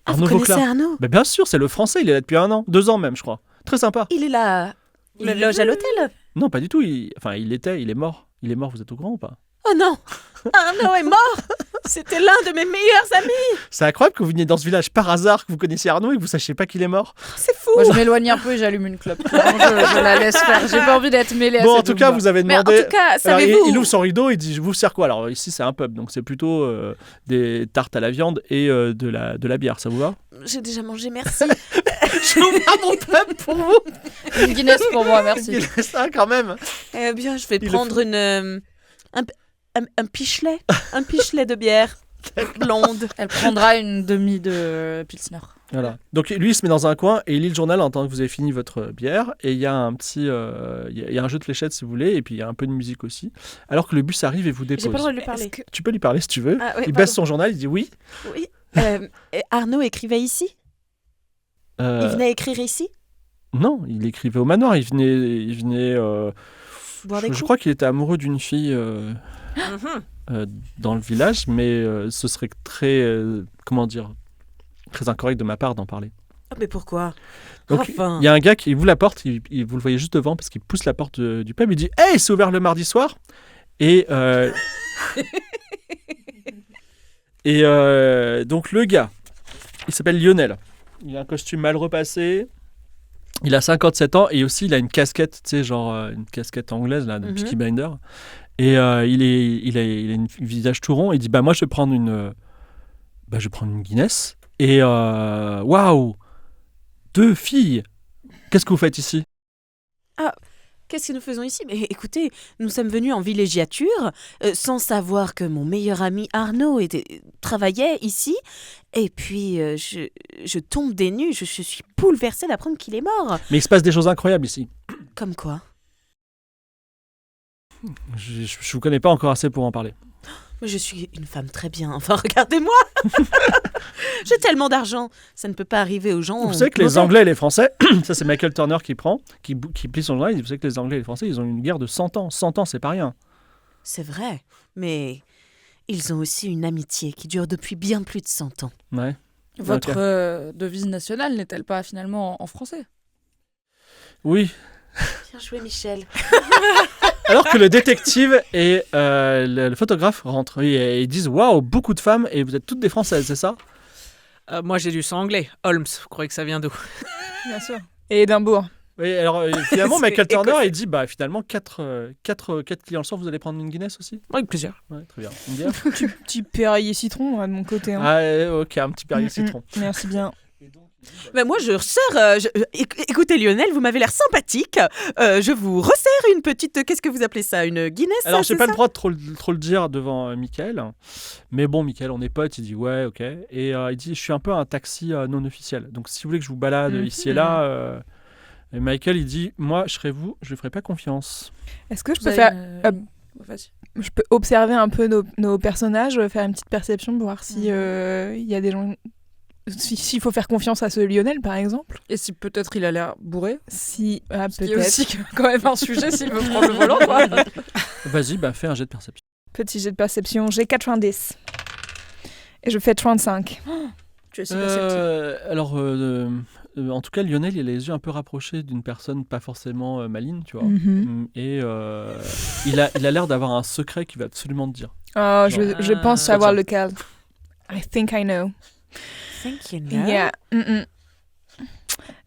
Ah, Arnaud vous connaissez Vauclin. Arnaud? Ben bien sûr, c'est le français, il est là depuis 1 an, 2 ans même, je crois. Très sympa. Il est là. Il loge à l'hôtel. Non, pas du tout. Il est mort. Il est mort, vous êtes au courant ou pas ? Oh non, Arnaud est mort. C'était l'un de mes meilleurs amis. C'est incroyable que vous veniez dans ce village par hasard, que vous connaissiez Arnaud et que vous sachiez pas qu'il est mort. C'est fou. Moi, je m'éloigne un peu et j'allume une clope. Vraiment, je la laisse faire. J'ai pas envie d'être mêlée à Bon, en cette tout cas, Zumba. vous avez Mais en demandé... tout cas, Alors, savez-vous il ouvre son rideau et dit « Je vous sers quoi ?» Alors ici, c'est un pub, donc c'est plutôt des tartes à la viande et de la bière, ça vous va ? J'ai déjà mangé, merci. J'ouvre mon pub pour vous. Une Guinness pour moi, merci. Il est ça quand même. Eh bien, je vais Il le prendre un pichelet. Un pichelet de bière blonde. Elle prendra une demi de Pilsner. Voilà. Donc lui, il se met dans un coin et il lit le journal en tant que vous avez fini votre bière. Et il y a un petit, il y a un jeu de fléchettes si vous voulez, et puis il y a un peu de musique aussi. Alors que le bus arrive et vous J'ai pas le dépose. droit de lui parler. Tu peux lui parler si tu veux. Ah, ouais, Il pardon. baisse son journal, il dit oui. Oui. Arnaud écrivait ici. Il venait écrire ici. Non, il écrivait au manoir. Il venait. Boire des Je coups. crois qu'il était amoureux d'une fille dans le village, mais ce serait très, comment dire, très incorrect de ma part d'en parler. Ah, mais pourquoi? Donc, Enfin. il y a un gars qui ouvre la porte, vous le voyez juste devant parce qu'il pousse la porte du pub, il dit « Hey, c'est ouvert le mardi soir !» Et donc le gars, il s'appelle Lionel. Il a un costume mal repassé. Il a 57 ans et aussi il a une casquette, tu sais, genre une casquette anglaise là, de Peaky Blinder. Et il a un visage tout rond. Il dit bah moi je vais prendre une Guinness. Et waouh, 2 filles. Qu'est-ce que vous faites ici? Qu'est-ce que nous faisons ici? Mais écoutez, nous sommes venus en villégiature sans savoir que mon meilleur ami Arnaud travaillait ici. Et puis, je tombe des nues. Je suis bouleversée d'apprendre qu'il est mort. Mais il se passe des choses incroyables ici. Comme quoi? Je vous connais pas encore assez pour en parler. Mais je suis une femme très bien. Enfin, regardez-moi. J'ai tellement d'argent. Ça ne peut pas arriver aux gens. Vous savez que les mauvais. Anglais et les Français, ça c'est Michael Turner qui plie son journal, il dit, vous savez que les Anglais et les Français, ils ont une guerre de 100 ans. 100 ans, c'est pas rien. C'est vrai. Mais ils ont aussi une amitié qui dure depuis bien plus de 100 ans. Ouais. Votre devise nationale n'est-elle pas finalement en français? Oui. Bien joué, Michel. Alors que le détective et le photographe rentrent et ils disent waouh, beaucoup de femmes et vous êtes toutes des Françaises, c'est ça? Moi, j'ai du sang anglais. Holmes, vous croyez que ça vient d'où? Bien sûr. Et Édimbourg. Oui, alors finalement, C'est Michael Turner, écossais. il dit finalement, 4 clients le soir, vous allez prendre une Guinness aussi? Oui, plusieurs. Ouais, très bien. Une bière? Petit Perrier citron moi, de mon côté. Hein. Ah, ok, un petit Perrier citron. Merci bien. Bah, moi, je resserre. Écoutez, Lionel, vous m'avez l'air sympathique. Je vous resserre une petite. Qu'est-ce que vous appelez ça? Une Guinness? Alors, j'ai c'est pas ça le droit de trop le dire devant Michael. Mais bon, Michael, on est potes. Il dit ouais, ok. Et il dit je suis un peu un taxi non officiel. Donc, si vous voulez que je vous balade ici et là. Et Michael, il dit moi, je serais vous, je lui ferai pas confiance. Est-ce que je Vous peux avez faire... Vas-y. Je peux observer un peu nos personnages, faire une petite perception pour voir si il y a des gens... S'il faut faire confiance à ce Lionel, par exemple. Et si peut-être il a l'air bourré? Si... Ah, Ce qui est peut-être. aussi quand même un sujet s'il veut prendre le volant, quoi. Vas-y, fais un jet de perception. Petit jet de perception. J'ai 90. Et je fais 35. Tu es si perceptif. Alors, en tout cas, Lionel, il a les yeux un peu rapprochés d'une personne pas forcément maligne, tu vois. Mhm. Et il a l'air d'avoir un secret qu'il va absolument te dire. Oh, je pense Ah. savoir lequel. I think I know. Thank you, no. Yeah.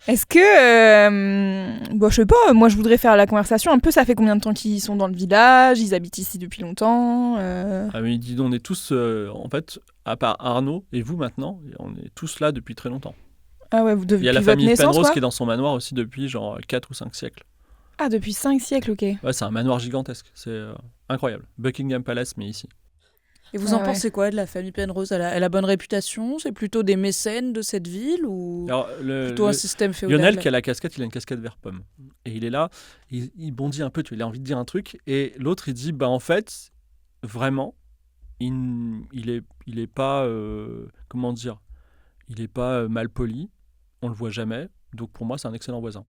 Est-ce que... je sais pas, moi je voudrais faire la conversation un peu. Ça fait combien de temps qu'ils sont dans le village? Ils habitent ici depuis longtemps Ah, mais il dit on est tous, en fait, à part Arnaud et vous maintenant, on est tous là depuis très longtemps. Ah ouais, Il y a la depuis votre famille naissance, Penrose quoi. qui est dans son manoir aussi depuis genre 4 ou 5 siècles. Ah, depuis 5 siècles, ok. Ouais, c'est un manoir gigantesque, c'est incroyable. Buckingham Palace, mais ici. Et vous en Ouais. pensez quoi de la famille Penrose? Elle a bonne réputation? C'est plutôt des mécènes de cette ville ou Alors, plutôt un système féodal? Lionel qui a la casquette, il a une casquette vert pomme. Et il est là, il bondit un peu, il a envie de dire un truc. Et l'autre, il dit, en fait, vraiment, il est pas, comment dire, il est pas mal poli, on le voit jamais. Donc pour moi, c'est un excellent voisin.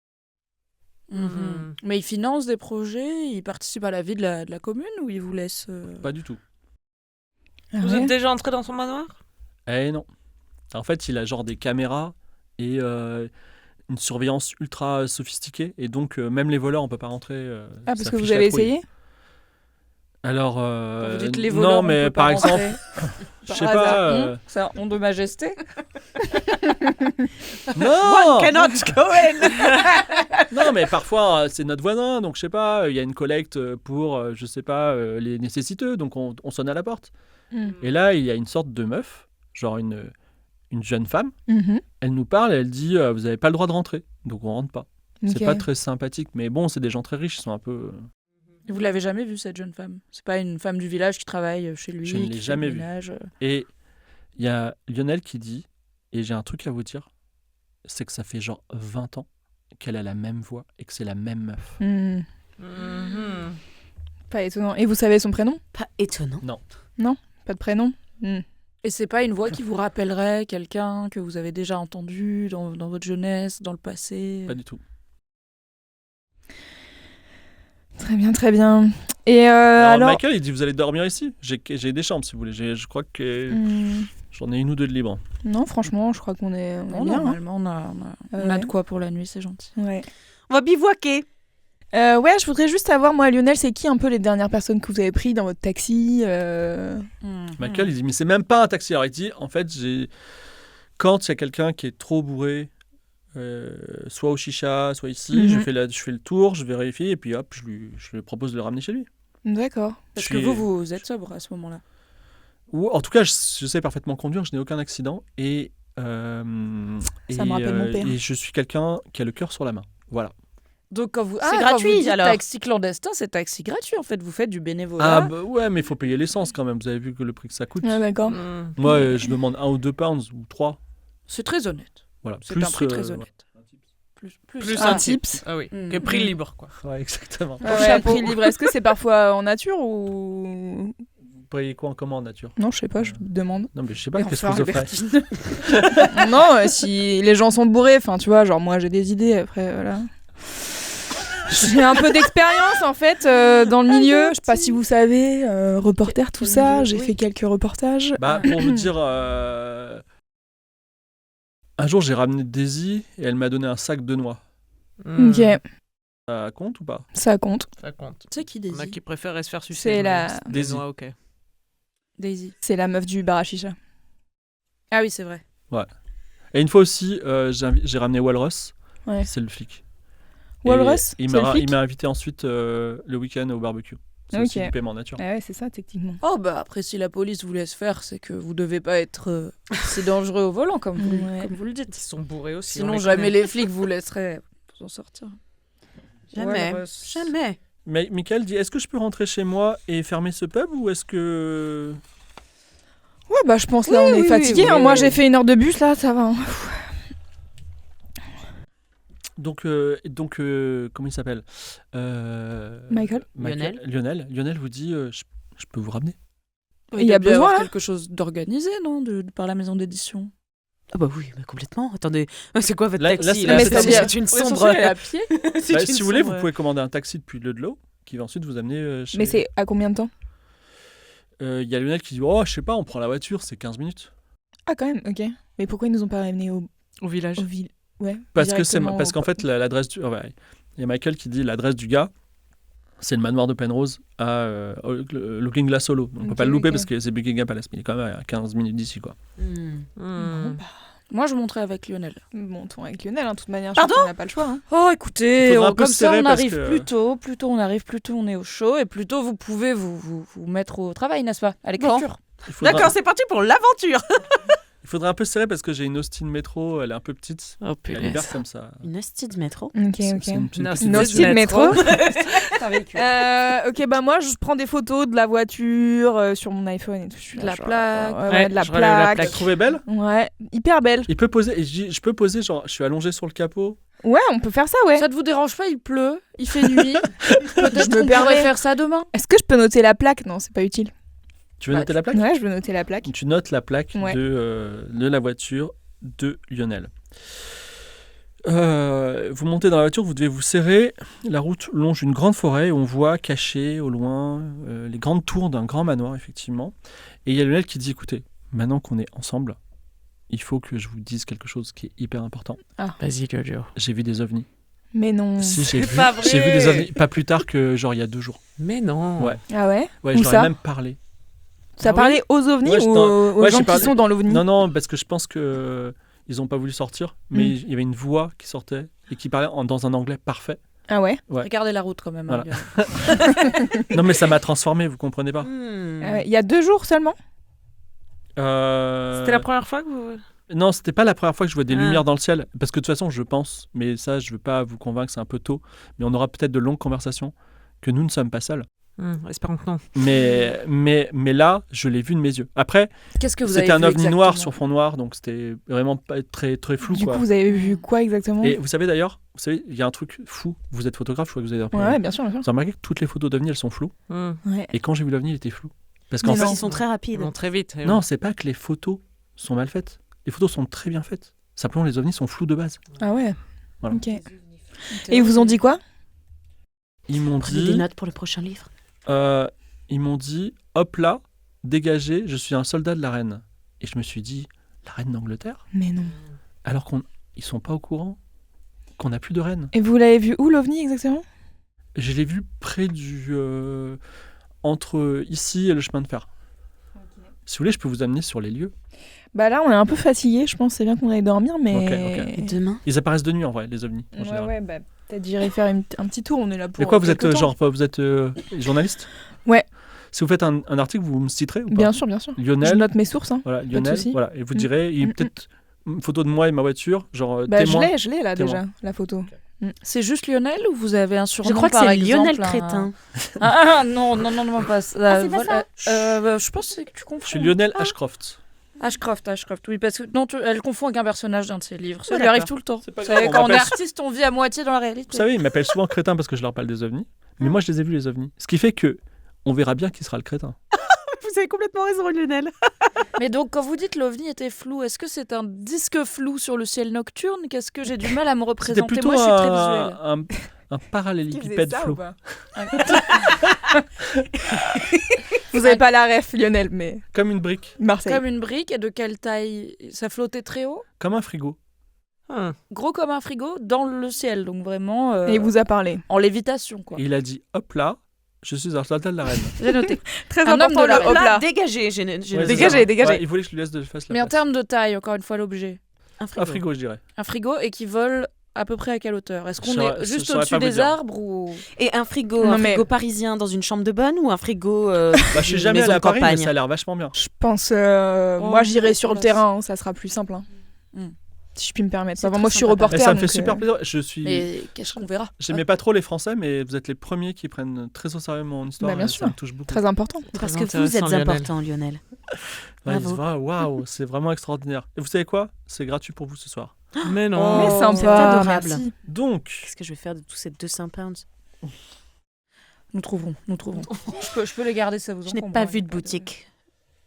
Mhm. Mais il finance des projets, il participe à la vie de la commune ou il vous laisse Pas du tout. Ah Vous ouais. êtes déjà entré dans son manoir? Eh non. En fait, il a genre des caméras et une surveillance ultra sophistiquée. Et donc, même les voleurs, on peut pas rentrer. Ah, parce ça que fiche vous la avez trouille. essayé? Alors, Quand vous dites les voleurs, non, on mais peut par pas exemple, rentrer. je sais Par pas. hasard. C'est un on de majesté. Non, Cannot go in. non, mais parfois c'est notre voisin, donc je sais pas. Il y a une collecte pour, je sais pas, les nécessiteux, donc on sonne à la porte. Et là, il y a une sorte de meuf, genre une jeune femme. Mhm. Elle nous parle, elle dit vous avez pas le droit de rentrer, donc on rentre pas. Ok. C'est pas très sympathique, mais bon, c'est des gens très riches, ils sont un peu. Vous l'avez jamais vue cette jeune femme? C'est pas une femme du village qui travaille chez lui? Je ne l'ai qui fait jamais le vue. ménage Et il y a Lionel qui dit, et j'ai un truc à vous dire, c'est que ça fait genre 20 ans qu'elle a la même voix et que c'est la même meuf. Mhm. Mhm. Pas étonnant. Et vous savez son prénom? Pas étonnant. Pas de prénom? Et c'est pas une voix qui vous rappellerait quelqu'un que vous avez déjà entendu dans votre jeunesse, dans le passé? Pas du tout. Très bien, très bien. Et Alors, alors... Michael, il dit vous allez dormir ici. J'ai des chambres si vous voulez. Je crois que j'en ai une ou deux de libre. Non, franchement, je crois qu'on est Non, bien. hein. normalement, on a Ouais. de quoi pour la nuit, c'est gentil. Ouais. On va bivouaquer. Ouais, je voudrais juste savoir, moi, Lionel, c'est qui un peu les dernières personnes que vous avez pris dans votre taxi Michael, il dit mais c'est même pas un taxi. Alors il dit en fait, quand il y a quelqu'un qui est trop bourré, soit au chicha, soit ici, Mhm. je fais le tour, je vérifie et puis hop, je lui propose de le ramener chez lui. D'accord. Parce Je que suis- vous êtes sobre à ce moment-là. Ou en tout cas, je sais parfaitement conduire, je n'ai aucun accident et Ça me rappelle mon père. Et je suis quelqu'un qui a le cœur sur la main. Voilà. Donc quand vous C'est quand gratuit, vous dites alors. taxi clandestin, c'est taxi gratuit en fait. Vous faites du bénévolat. Ah bah ouais, mais il faut payer l'essence quand même. Vous avez vu que le prix que ça coûte. Ah, d'accord. Mhm. Moi, je demande 1 ou 2 pounds ou 3. C'est très honnête. Voilà. C'est Plus, un prix très ouais. honnête. Plus Plus Un un tips. Ah oui, Mm. que prix Mm. libre quoi. Ouais, exactement. Ah ouais, chapeau. prix libre. Est-ce que c'est parfois en nature ou... Vous payez quoi en comment en nature? Non, je sais pas, je demande. Non, mais je sais pas, Et qu'est-ce que enfin, vous offrez? Albertine. Non, si les gens sont bourrés, enfin, tu vois, genre moi j'ai des idées, après, voilà. J'ai un peu d'expérience en fait dans le milieu, je sais pas si vous savez, reporter, tout ça, j'ai oui. fait quelques reportages. Bah, pour vous dire, un jour j'ai ramené Daisy et elle m'a donné un sac de noix. Mhm. Ok. Ça compte ou pas? Ça compte. Ça compte. C'est qui Il y en a Daisy? qui préfèrent se faire sucer. C'est la- Daisy. Noix, ok. Daisy. C'est la meuf du bar à chicha. Ah oui, c'est vrai. Et une fois aussi, j'ai ramené Walrus. Ouais. C'est le flic. Walrus, Et il c'est le m'a flic invité ensuite le week-end au barbecue. C'est Ok. aussi du paiement en nature. Ah ouais, c'est ça, techniquement. Oh bah après, si la police vous laisse faire, c'est que vous devez pas être si dangereux au volant, comme Ouais. comme vous le Ils dites. sont bourrés aussi. Sinon, on les jamais connaît. les flics vous laisseraient s'en sortir. Jamais. Walrus. Jamais. Mais Michael dit, est-ce que je peux rentrer chez moi et fermer ce pub ou est-ce que... Ouais, bah je pense là, on est fatigué. oui, Moi, oui. j'ai fait 1 heure de bus, là, ça va. Hein. Donc, comment il s'appelle Michael Lionel vous dit, je peux vous ramener. Il y a doit besoin, avoir là quelque chose d'organisé, non, par la maison d'édition. Ah bah oui, mais complètement. Attendez, c'est quoi votre Là, taxi là, là mais C'est c'est-à-dire- une L'essentiel, sombre. elle est à pied. C'est Bah, une si vous voulez, sombre- vous pouvez commander un taxi depuis le Ludlow qui va ensuite vous amener chez... Mais c'est à combien de temps? Il y a Lionel qui dit, oh, je sais pas, on prend la voiture, c'est 15 minutes. Ah, quand même, ok. Mais pourquoi ils nous ont pas ramenés Au village. au ville? Ouais. Parce directement qu'en fait, l'adresse du... il y a Michael qui dit l'adresse du gars, c'est le manoir de Penrose à Looking Glass Hollow. Donc on peut Ok, pas le louper ok. parce que c'est Buckingham Palace, mais il est quand même à 15 minutes d'ici, quoi. Hmm. Bon, bah, Moi, je monterai avec Lionel. montons avec Lionel, hein, de toute manière. Pardon On n'a pas le choix. Hein. Oh, Il écoutez, faudra un peu comme se ça, serrer on parce arrive que- plus tôt on arrive plus tôt, on est au chaud, et plus tôt vous pouvez vous mettre au travail, n'est-ce pas? À l'écriture. Il faudra, D'accord, c'est parti pour l'aventure. il faudra un peu se serrer parce que j'ai une Austin Métro, elle est un peu petite. Oh Elle est punaise. verte comme ça. Une hostie de métro. Ok, C'est ok. une Non, petite- c'est Nos styles métro. Avec Ok, bah moi, je prends des photos de la voiture sur mon iPhone et tout. Je suis De là, la genre, plaque. ouais, de la je relève la plaque. T'as trouvé belle? Ouais, hyper belle. Il peut poser, et je dis, je peux poser, genre, je suis allongé sur le capot. Ouais, on peut faire ça, ouais. Ça ne vous dérange pas, il pleut, il fait nuit. Peut-être Je me qu'on permets. pourrait faire ça demain. Est-ce que je peux noter la plaque? Non, c'est pas utile. Tu veux Bah, noter la plaque? Ouais, je veux noter la plaque. Tu notes la plaque Ouais. de la voiture de Lionel. Vous montez dans la voiture, vous devez vous serrer. La route longe une grande forêt où on voit caché au loin les grandes tours d'un grand manoir, effectivement. Et il y a Lionel qui dit, écoutez, maintenant qu'on est ensemble, il faut que je vous dise quelque chose qui est hyper important. Vas-y, Jojo. J'ai vu des ovnis. Mais non. Si, j'ai pas j'ai vu vrai. des ovnis, pas plus tard que genre il y a 2 jours. Mais non. Ouais. Ah ouais? Ouais, Où je leur ai ça même parlé. Ça Ah parlait aux ovnis Ouais, ou aux ouais, gens j'ai qui parlé- sont dans l'ovni? Non, parce que je pense que ils n'ont pas voulu sortir, mais Mm. il y avait une voix qui sortait et qui parlait dans un anglais parfait. Ah ouais? Ouais. Regardez la route quand même. Voilà. hein, Lionel. Non, mais ça m'a transformé, vous comprenez pas. Hmm. Ah ouais. Il y a 2 jours seulement? C'était la première fois que vous. Non, c'était pas la première fois que je vois des Ah. lumières dans le ciel, parce que de toute façon, je pense, mais ça, je veux pas vous convaincre, c'est un peu tôt, mais on aura peut-être de longues conversations, que nous ne sommes pas seuls. Espérons que non. Mais là, je l'ai vu de mes yeux. Après, Qu'est-ce que vous avez c'était un vu ovni noir exactement sur fond noir, donc c'était vraiment pas très, très flou, Du quoi. coup, vous avez vu quoi exactement? Et vous savez d'ailleurs, il y a un truc fou. Vous êtes photographe, je crois que vous avez appris. Ouais, bien sûr, bien sûr. Vous avez remarqué que toutes les photos d'ovnis, elles sont floues. Ouais. Et quand j'ai vu l'ovni, il était flou. Parce Mais qu'en non. fait, Ils sont très rapides. Ils vont très vite. non, c'est pas que les photos sont mal faites. Les photos sont très bien faites. Simplement, les ovnis sont flous de base. Ah ouais? Voilà. Ok. Et ils vous ont dit quoi? Ils m'ont Prenez des dit, notes pour le prochain livre. hop là, dégagez, je suis un soldat de la reine. Et je me suis dit, la reine d'Angleterre? Mais non. Alors qu'ils sont pas au courant qu'on n'a plus de reine. Et vous l'avez vu où l'ovni exactement? Je l'ai vu près entre ici et le chemin de fer. Si vous voulez, je peux vous amener sur les lieux. Bah là, on est un peu fatigué, je pense. C'est bien qu'on aille dormir, mais. Ok. Et demain Ils apparaissent de nuit en vrai, les ovnis. En Ouais, général. ouais, bah peut-être j'irai faire un petit tour. On est là pour. Mais quoi, vous êtes quelques temps. vous êtes journaliste? Ouais. Si vous faites un article, vous me citerez ou pas? Bien sûr, bien sûr. Je Lionel, note mes sources. Hein. voilà, de Lionel, souci. voilà, et vous direz, il y a peut-être une photo de moi et ma voiture, genre Bah, témoin. je l'ai là Témoin. déjà, la photo. C'est juste Lionel ou vous avez un surnom? Je crois que par c'est exemple, Lionel un- Crétin. Ah non, pas ça. Ah, c'est pas ça Je pense que tu confonds. Je suis Lionel Ashcroft. Ashcroft, oui, parce que non, elle confond avec un personnage d'un de ses livres. Ça Ah, lui arrive d'accord. tout le temps. C'est pas Vous grave, savez, on quand on est m'appelle- artiste, on vit à moitié dans la réalité. Vous savez, ils m'appellent souvent crétin parce que je leur parle des ovnis. Mais moi, je les ai vus, les ovnis. Ce qui fait que on verra bien qui sera le crétin. Vous avez complètement raison, Lionel. Mais donc, quand vous dites l'OVNI était flou, est-ce que c'est un disque flou sur le ciel nocturne? Qu'est-ce que j'ai du mal à me C'était représenter? plutôt Moi, je suis très visuelle. un parallélépipède flou. Vous avez pas la ref, Lionel, mais Comme une brique, Marseille. Comme une brique, et de quelle taille? Ça flottait très haut? comme un frigo. gros comme un frigo, dans le ciel. Donc vraiment Et il vous a parlé. en lévitation, quoi. Et il a dit hop là, je suis un soldat de la reine. J'ai noté. Très Un homme important de la le hop Là, là. dégagez. Ouais, c'est Dégagez, ça. dégagez. Ouais, il voulait que je lui laisse de face la Mais en place. termes de taille, encore une fois, l'objet. Un Un frigo, je dirais. Un frigo et qui vole à peu près à quelle hauteur? Est-ce qu'on Je saurais- est juste je saurais au-dessus pas vous des dire. arbres ou... Et un frigo, Non, un mais- frigo parisien dans une chambre de bonne ou un frigo Bah, je suis d'une jamais maison allé à de Paris, mais campagne? ça a l'air vachement bien. Je pense, Oh, moi j'irai sur le place. terrain, hein, ça sera plus simple. Hein. Si je puis me permettre. C'est Enfin, très moi je suis sympa. reporter. Et ça me fait donc, super plaisir. Je suis. Et qu'est-ce qu'on verra? J'aimais pas trop les Français, mais vous êtes les premiers qui prennent très au sérieux mon histoire. Bah, bien et sûr. Ça me touche beaucoup. Très important. Parce Très que vous êtes intéressant, Lionel. important, Lionel. Ouais, Bravo. Waouh, c'est vraiment extraordinaire. Et vous savez quoi? C'est gratuit pour vous ce soir. Mais non. Mais Oh, sympa, c'est adorable. merci. Donc, Qu'est-ce que je vais faire de tous ces 200 pounds? Nous trouverons. Je peux les garder, ça vous Je n'ai encombre, pas hein, vu y a de boutique.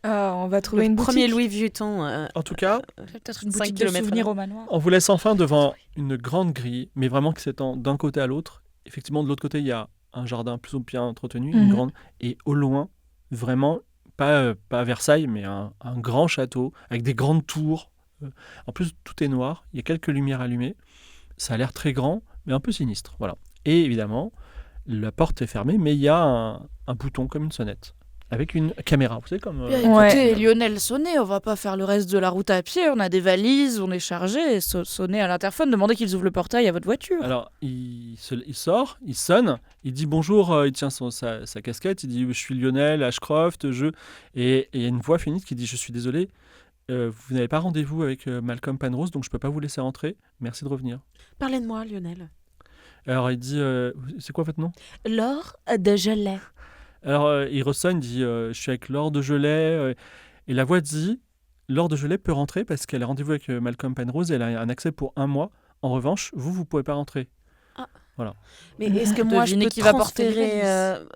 Ah, on va trouver Le une premier boutique. Louis Vuitton. en tout cas, Peut-être une 5 boutique de kilomètres souvenirs là. au manoir. on vous laisse enfin devant une grande grille, mais vraiment qui s'étend d'un côté à l'autre. Effectivement, de l'autre côté, il y a un jardin plus ou bien entretenu, une Mhm. grande, et au loin, vraiment, pas à Versailles, mais un grand château avec des grandes tours. En plus, tout est noir, il y a quelques lumières allumées. Ça a l'air très grand, mais un peu sinistre. Voilà. Et évidemment, la porte est fermée, mais il y a un bouton comme une sonnette, avec une caméra. Vous savez, comme. Bien, Ouais. écoutez, Lionel, sonnez, on va pas faire le reste de la route à pied, on a des valises, on est chargé, sonnez à l'interphone, demandez qu'ils ouvrent le portail à votre voiture. Alors, il sort, il sonne, il dit bonjour, il tient sa casquette, il dit je suis Lionel Ashcroft, et il y a une voix féminine qui dit je suis désolé, vous n'avez pas rendez-vous avec Malcolm Penrose, donc je peux pas vous laisser rentrer, merci de revenir. Parlez de moi, Lionel. Alors il dit c'est quoi votre nom? Laure de Gelais. Alors il ressonne, il dit je suis avec Laure de Gelais, et la voix dit Laure de Gelais peut rentrer parce qu'elle a rendez-vous avec Malcolm Penrose et elle a un accès pour 1 mois. En revanche, vous pouvez pas rentrer. Mais est-ce que moi je Devinez peux qui va porter les transférer, valises.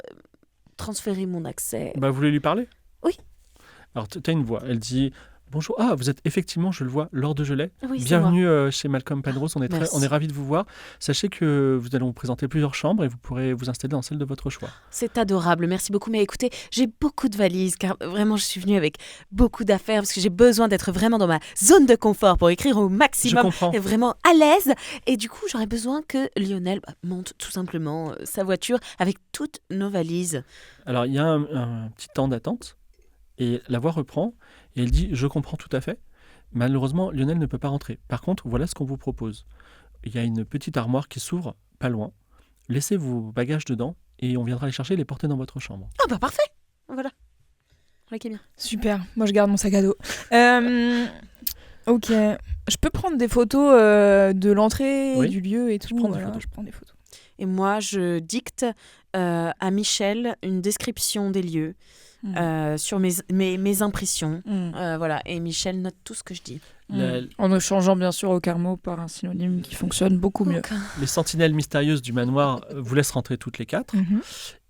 transférer mon accès? Bah, vous voulez lui parler? Oui. Alors, tu as une voix. Elle dit bonjour. Ah, vous êtes effectivement, je le vois, Laure de Gelais. Oui, c'est moi. Bienvenue chez Malcolm Penrose. On est Merci. ravis de vous voir. Sachez que vous allons vous présenter plusieurs chambres et vous pourrez vous installer dans celle de votre choix. C'est adorable, merci beaucoup. Mais écoutez, j'ai beaucoup de valises car vraiment je suis venue avec beaucoup d'affaires parce que j'ai besoin d'être vraiment dans ma zone de confort pour écrire au Je maximum. comprends. Et vraiment à l'aise. Et du coup, j'aurais besoin que Lionel monte tout simplement sa voiture avec toutes nos valises. Alors, il y a un petit temps d'attente et la voix reprend et elle dit je comprends tout à fait. Malheureusement, Lionel ne peut pas rentrer. Par contre, voilà ce qu'on vous propose. Il y a une petite armoire qui s'ouvre pas loin. Laissez vos bagages dedans et on viendra les chercher et les porter dans votre chambre. Ah bah parfait. Voilà. Voilà qui est bien. Super, moi je garde mon sac à dos. Ok, je peux prendre des photos de l'entrée, Oui, du lieu et tout. prends des voilà, photos. je prends des photos. Et moi, je dicte à Michel une description des lieux sur mes impressions. Voilà. Et Michel note tout ce que je dis. En ne changeant bien sûr aucun mot par un synonyme qui fonctionne beaucoup mieux. Les sentinelles mystérieuses du manoir vous laissent rentrer toutes les 4. Mhm.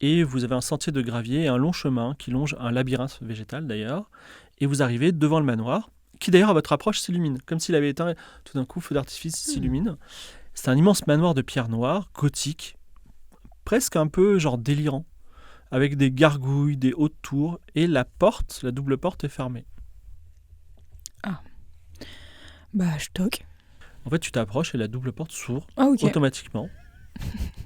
Et vous avez un sentier de gravier et un long chemin qui longe un labyrinthe végétal d'ailleurs. Et vous arrivez devant le manoir, qui d'ailleurs à votre approche s'illumine, comme s'il avait éteint tout d'un coup, feu d'artifice s'illumine. C'est un immense manoir de pierre noire, gothique, presque un peu genre délirant, avec des gargouilles, des hautes tours, et la double porte est fermée. Bah, je toque. En fait, tu t'approches et la double porte s'ouvre Ah, ok. automatiquement.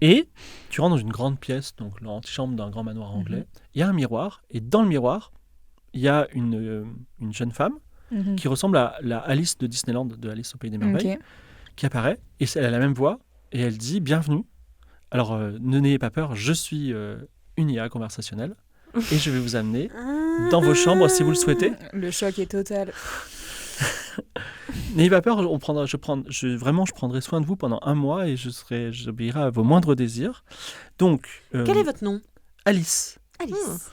Et tu rentres dans une grande pièce, donc l'antichambre d'un grand manoir anglais. Il y a un miroir, et dans le miroir, il y a une jeune femme Mhm. qui ressemble à la Alice de Disneyland, de Alice au Pays des Merveilles, Ok. qui apparaît, et elle a la même voix, et elle dit « Bienvenue ». Alors, ne n'ayez pas peur, je suis une IA conversationnelle, et je vais vous amener dans vos chambres si vous le souhaitez. Le choc est total. N'ayez pas peur, je prendrai soin de vous pendant 1 mois, et j'obéirai à vos moindres désirs. Donc, Quel est votre nom? Alice. Alice.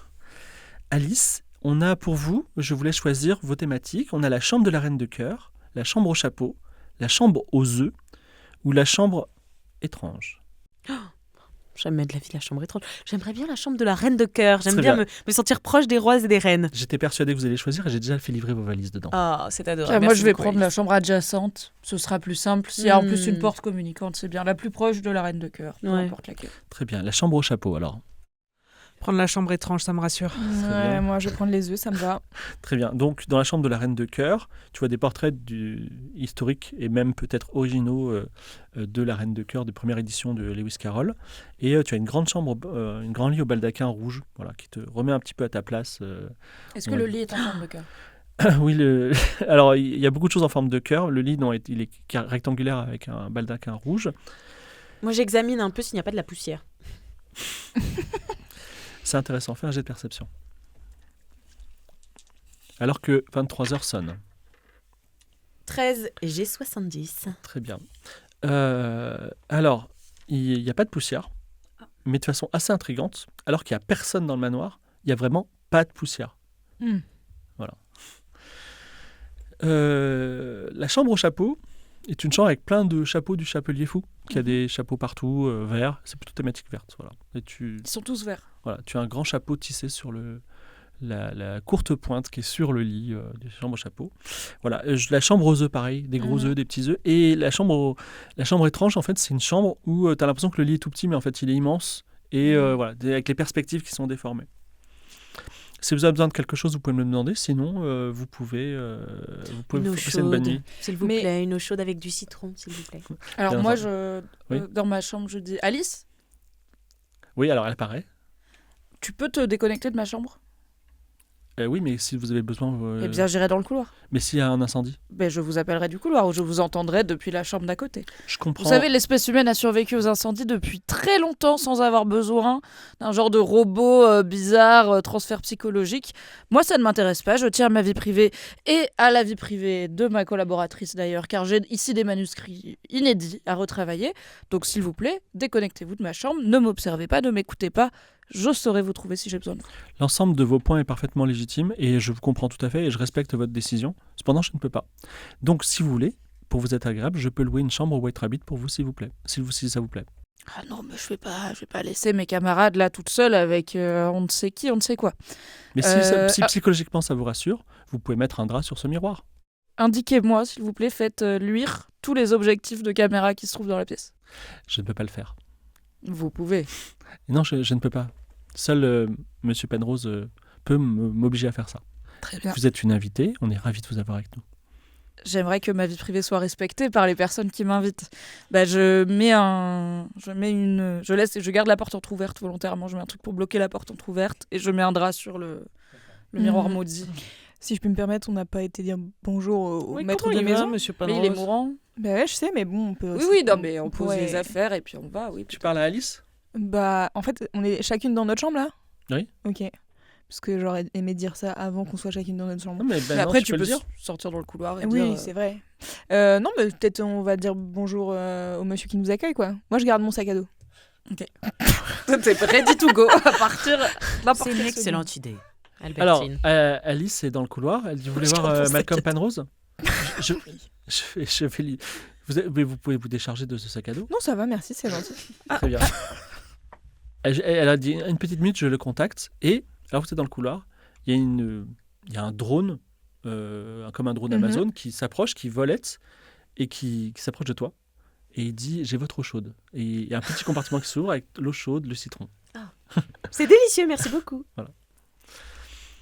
Alice, on a pour vous, je voulais choisir vos thématiques. On a la chambre de la reine de cœur, la chambre au chapeau, la chambre aux œufs ou la chambre étrange. Jamais de la vie la chambre étrange. J'aimerais bien la chambre de la reine de cœur. J'aime Très bien bien. me sentir proche des rois et des reines. J'étais persuadé que vous alliez choisir et j'ai déjà fait livrer vos valises dedans. Ah, c'est adorable. Moi, Merci je vais beaucoup, prendre la Alice. chambre adjacente. Ce sera plus simple. S'il y a en plus une porte communicante, c'est bien. La plus proche de la reine de cœur, peu Ouais. importe laquelle. Très bien, la chambre au chapeau alors. Prendre la chambre étrange, ça me rassure. Ouais, bien. moi je vais prendre les œufs, ça me va. Très bien. Donc, dans la chambre de la Reine de Cœur, tu vois des portraits historiques et même peut-être originaux de la Reine de Cœur de première édition de Lewis Carroll. Et tu as une grande chambre, une grande lit au baldaquin rouge, voilà, qui te remet un petit peu à ta place. Est-ce que le lit est en forme de cœur? Oui, alors il y a beaucoup de choses en forme de cœur. Le lit, non, il est rectangulaire avec un baldaquin rouge. Moi, j'examine un peu s'il n'y a pas de la poussière. C'est intéressant. Fais un jet de perception. Alors que 23h sonne. 13 et j'ai 70. Très bien. Alors, il n'y a pas de poussière, mais de façon assez intrigante, alors qu'il n'y a personne dans le manoir, il n'y a vraiment pas de poussière. Hmm. Voilà. La chambre au chapeau est une chambre avec plein de chapeaux du chapelier fou, qui a des chapeaux partout, verts. C'est plutôt thématique verte. Voilà. Et Ils sont tous verts. voilà, tu as un grand chapeau tissé sur la courte pointe qui est sur le lit de chambre au chapeau. Voilà, la chambre aux œufs, pareil, des gros œufs, des petits œufs. Et la chambre étrange, en fait, c'est une chambre où tu as l'impression que le lit est tout petit, mais en fait, il est immense. Et voilà, avec les perspectives qui sont déformées. Si vous avez besoin de quelque chose, vous pouvez me le demander. Sinon, vous pouvez Une vous eau passer une bonne chaude, nuit. s'il vous Mais- plaît. Une eau chaude avec du citron, s'il vous plaît. Alors Bien moi, entendu. Oui. dans ma chambre, je dis Alice, Oui, alors elle apparaît. tu peux te déconnecter de ma chambre? Oui, mais si vous avez besoin... Eh bien, j'irai dans le couloir. Mais s'il y a un incendie, Ben, je vous appellerai du couloir ou je vous entendrai depuis la chambre d'à côté. je comprends. Vous savez, l'espèce humaine a survécu aux incendies depuis très longtemps sans avoir besoin d'un genre de robot bizarre, transfert psychologique. Moi, ça ne m'intéresse pas. Je tiens à ma vie privée et à la vie privée de ma collaboratrice d'ailleurs, car j'ai ici des manuscrits inédits à retravailler. Donc, s'il vous plaît, déconnectez-vous de ma chambre. Ne m'observez pas, ne m'écoutez pas. Je saurai vous trouver si j'ai besoin de vous. L'ensemble de vos points est parfaitement légitime et je vous comprends tout à fait et je respecte votre décision. Cependant, je ne peux pas. Donc, si vous voulez, pour vous être agréable, je peux louer une chambre au White Rabbit pour vous, s'il vous plaît. Si ça vous plaît. Ah non, mais je vais pas laisser mes camarades là toutes seules avec on ne sait qui, on ne sait quoi. Mais si psychologiquement ça vous rassure, vous pouvez mettre un drap sur ce miroir. Indiquez-moi, s'il vous plaît, faites luire tous les objectifs de caméra qui se trouvent dans la pièce. Je ne peux pas le faire. Vous pouvez. Et non, je ne peux pas. Seul Monsieur Penrose peut m'obliger à faire ça. Très bien. Vous êtes une invitée, on est ravis de vous avoir avec nous. J'aimerais que ma vie privée soit respectée par les personnes qui m'invitent. Bah, je garde la porte entrouverte volontairement. Je mets un truc pour bloquer la porte entrouverte et je mets un drap sur le miroir maudit. Si je peux me permettre, on n'a pas été dire bonjour au maître comment de il va, maison. monsieur Mais Penrose? il est mourant. Bah ouais, je sais, mais bon, on peut Oui, aussi- oui, non, mais on pose pourrait- les affaires et puis on va, oui. Tu parles à Alice ? Bah, en fait, on est chacune dans notre chambre là. Oui. Ok. Parce que j'aurais aimé dire ça avant qu'on soit chacune dans notre chambre. Non, mais, Mais non, après, tu tu peux le dire. sortir dans le couloir et Oui, dire... c'est vrai. Non, mais peut-être on va dire bonjour au monsieur qui nous accueille, quoi. Moi, je garde mon sac à dos. T'es ready to go à partir n'importe C'est une quelle excellente idée, Alors, Albertine. Alice est dans le couloir. Elle dit, vous voulez Je voir garde mon sac Malcolm à dos. Penrose je vais lui... Vous pouvez vous décharger de ce sac à dos ? Non, ça va, merci, c'est gentil. Très bien. Elle a dit une petite minute, je le contacte. Et alors, vous êtes dans le couloir. Il y a un drone, comme un drone Mhm. Amazon, qui s'approche, qui volette et qui s'approche de toi. Et il dit, j'ai votre eau chaude. Et il y a un petit compartiment qui s'ouvre avec l'eau chaude, le citron. C'est délicieux, merci beaucoup. Voilà.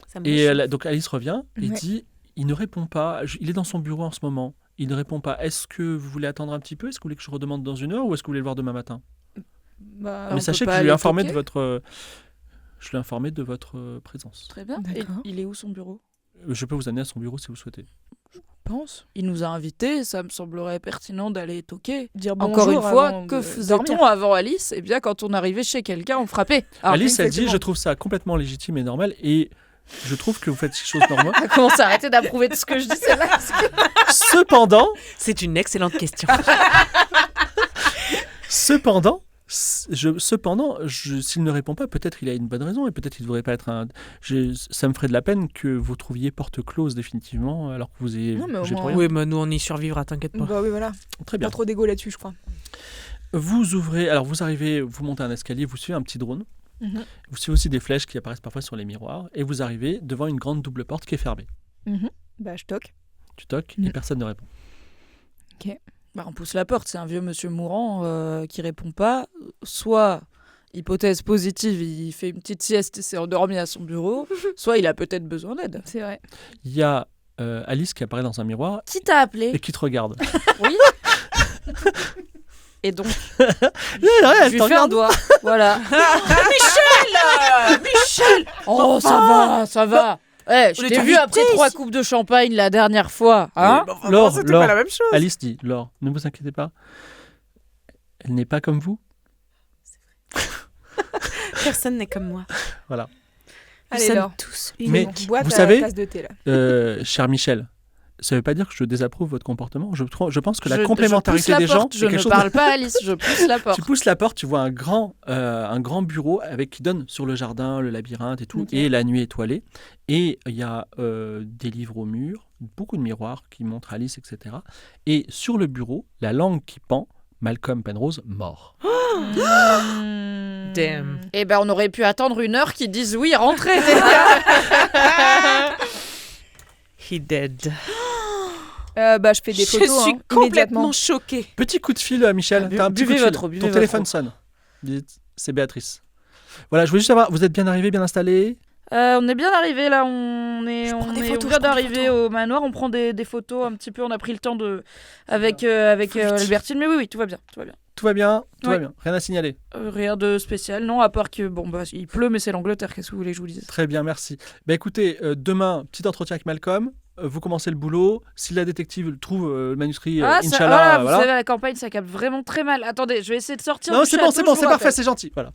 Ça me Et réchauffe. donc Alice revient et Ouais. dit, il ne répond pas. Il est dans son bureau en ce moment. Il ne répond pas. Est-ce que vous voulez attendre un petit peu ? Est-ce que vous voulez que je redemande dans une heure ou est-ce que vous voulez le voir demain matin ? Bah, on Mais peut sachez que pas je lui ai aller informé de toquer. votre... Je l'ai informé de votre présence. Très bien. Et D'accord. il est où son bureau? Je peux vous amener à son bureau si vous souhaitez. pense. Il nous a invités, ça me semblerait pertinent d'aller toquer. Dire Encore une bonjour fois, avant que de faisait-on dormir. avant Alice? Eh bien, quand on arrivait chez quelqu'un, on frappait. Ah, Alice a dit, exactement. je trouve ça complètement légitime et normal et je trouve que vous faites quelque chose de normal. Comment s'arrêter d'approuver de ce que je dis, celle-là? Cependant, C'est une excellente question. Cependant, s'il ne répond pas, peut-être il a une bonne raison et peut-être il ne devrait pas être un. Ça me ferait de la peine que vous trouviez porte close définitivement alors que vous ayez. Non, mais au j'ai moins- pour rien. Oui, mais nous, on y survivra, t'inquiète pas. Bah oui, voilà. Très bien. Pas trop d'égo là-dessus, je crois. Vous ouvrez, alors vous arrivez, vous montez un escalier, vous suivez un petit drone. Mhm. Vous suivez aussi des flèches qui apparaissent parfois sur les miroirs et vous arrivez devant une grande double porte qui est fermée. Mhm. Bah, je toque. Tu toques et Mhm. personne ne répond. Bah, on pousse la porte, c'est un vieux monsieur mourant qui répond pas. Soit hypothèse positive, il fait une petite sieste et s'est endormi à son bureau, soit il a peut-être besoin d'aide. C'est vrai. Il y a Alice qui apparaît dans un miroir Qui t'a appelé? et qui te regarde. Oui. Et donc, Elle je lui te fais un regarde. doigt. Voilà. Michel. Oh, ça va. Je t'ai vu après 3 coupes de champagne la dernière fois. Hein? Laure, c'était Laure. pas la même chose. Alice dit, Laure, ne vous inquiétez pas. Elle n'est pas comme vous. Personne n'est comme moi. Voilà. Nous Allez, sommes Laure. tous Mais uniques. Bois vous ta savez- tasse de thé, là. Cher Michel, ça ne veut pas dire que je désapprouve votre comportement. Je pense que la Je complémentarité pousse la des gens, porte, c'est je quelque ne chose. parle pas, Alice, je pousse la porte. Tu pousses la porte, tu vois un grand bureau qui donne sur le jardin, le labyrinthe et tout, Ok. et la nuit étoilée. Et il y a des livres au mur, beaucoup de miroirs qui montrent Alice, etc. Et sur le bureau, la langue qui pend, Malcolm Penrose mort. Damn. Eh ben, on aurait pu attendre 1 heure qu'ils disent oui, rentrez. He dead. Je fais des Je photos. suis hein, complètement immédiatement. choquée. Petit coup de fil à Michel. T'as un petit coup buvez de fil. votre eau, buvez Ton votre téléphone eau. sonne. Dites, c'est Béatrice. Voilà, je voulais juste savoir, vous êtes bien arrivé, bien installé? On est bien arrivé là, on prends des photos, vient je prends des d'arriver photos. au manoir, on prend des photos un petit peu, on a pris le temps de avec Albertine, mais oui, tout va bien, tout va bien. Tout va bien? Tout va Ouais. bien. Rien à signaler. Rien de spécial, non, à part que il pleut, mais c'est l'Angleterre, qu'est-ce que vous voulez que je vous dise? Très bien, merci. Écoutez, demain, petit entretien avec Malcolm. Vous commencez le boulot. Si la détective trouve le manuscrit, Inch'Allah, vous voilà. savez, à la campagne, ça capte vraiment très mal. Attendez, je vais essayer de sortir. Non, du c'est bon, château, c'est bon, je c'est vous parfait, rappelle. c'est gentil. Voilà.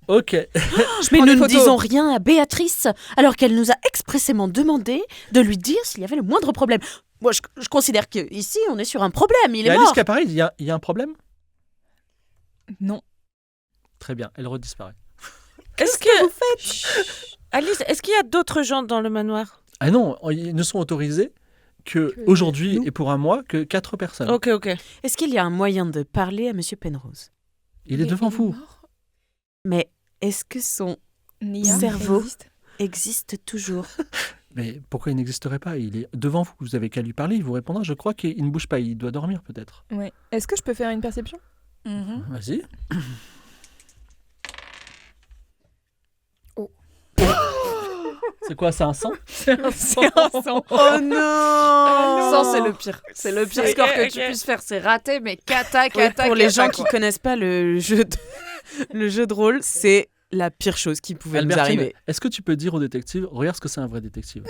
Ok. Mais prends nous des ne photos. disons rien à Béatrice, alors qu'elle nous a expressément demandé de lui dire s'il y avait le moindre problème. Moi, je considère qu'ici, on est sur un problème. Il Il y a est Alice mort. qui apparaît. Il y a un problème? Non. Très bien, elle redisparaît. Est-ce que vous faites Alice, est-ce qu'il y a d'autres gens dans le manoir? Ah non, ils ne sont autorisés que aujourd'hui et pour un mois que 4 personnes. Ok. Est-ce qu'il y a un moyen de parler à Monsieur Penrose? Il est devant vous. Mais est-ce que son Nia Cerveau. existe. existe toujours? Mais pourquoi il n'existerait pas? Il est devant vous. Vous avez qu'à lui parler. Il vous répondra. Je crois qu'il ne bouge pas. Il doit dormir peut-être. Ouais. Est-ce que je peux faire une perception? Vas-y. Oh. C'est quoi, c'est un 100? C'est un sang. Oh non Ça, c'est le pire. C'est le pire score que tu Ok. puisses faire. C'est raté, mais cata. Pour les gens qui connaissent pas le jeu de rôle, c'est la pire chose qui pouvait nous Albertine, arriver. est-ce que tu peux dire au détective, regarde ce que c'est un vrai détective?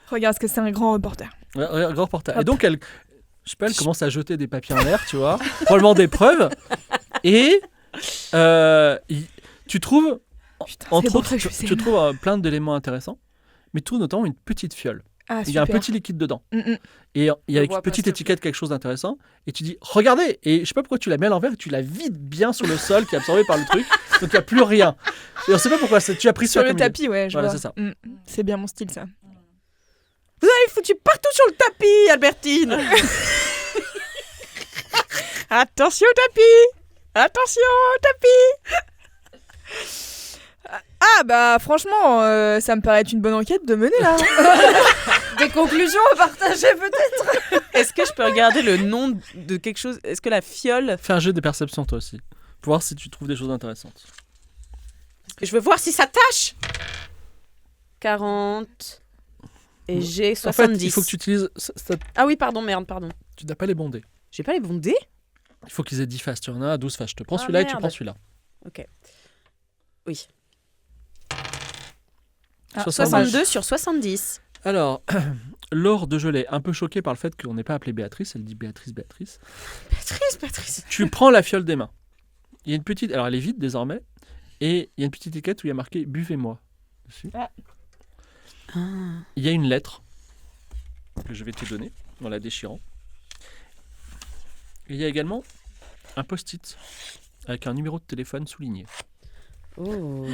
Regarde ce que c'est un grand reporter. Ouais, regarde, grand reporter. Et donc, elle commence à jeter des papiers en l'air, tu vois, probablement des preuves. Et tu trouves, Putain, entre c'est pour autres, ça que je tu sais. trouves plein d'éléments intéressants, mais tu trouves notamment une petite fiole. Ah, Il y a un super. petit liquide dedans. Mm. Et il y a Je avec vois une pas, petite s'il te étiquette quelque chose d'intéressant. Et tu dis, regardez. Et je sais pas pourquoi tu la mets à l'envers et tu la vides bien sur le sol qui est absorbé par le truc. Donc il n'y a plus rien. Et on sait pas pourquoi. Tu as pris Sur ça le comme idée. tapis, ouais, je Voilà, vois. c'est ça. C'est bien mon style, ça. Vous avez foutu partout sur le tapis, Albertine. Attention au tapis. Attention au tapis. Ah bah franchement, ça me paraît être une bonne enquête de mener là. Des conclusions à partager peut-être. Est-ce que je peux regarder le nom de quelque chose? Est-ce que la fiole... Fais un jeu de perception toi aussi. Pour voir si tu trouves des choses intéressantes. Je veux voir si ça tâche. 40... Et j'ai En 70. fait, il faut que tu utilises. Ah oui, pardon, merde. Tu n'as pas les bons dés. J'ai pas les bons dés? Il faut qu'ils aient 10 faces. Tu en as 12 faces. Je te prends Ah, celui-là et tu merde. prends celui-là. Ok. Oui. Ah, 62 sur 70. Alors, Laure de Gelée, un peu choquée par le fait qu'on n'ait pas appelé Béatrice, elle dit Béatrice. Patrice. Tu prends la fiole des mains. Il y a une petite. Alors, elle est vide désormais. Et il y a une petite étiquette où il y a marqué Buvez-moi dessus. Ah. Il y a une lettre que je vais te donner en la déchirant. Et il y a également un post-it avec un numéro de téléphone souligné. Oh.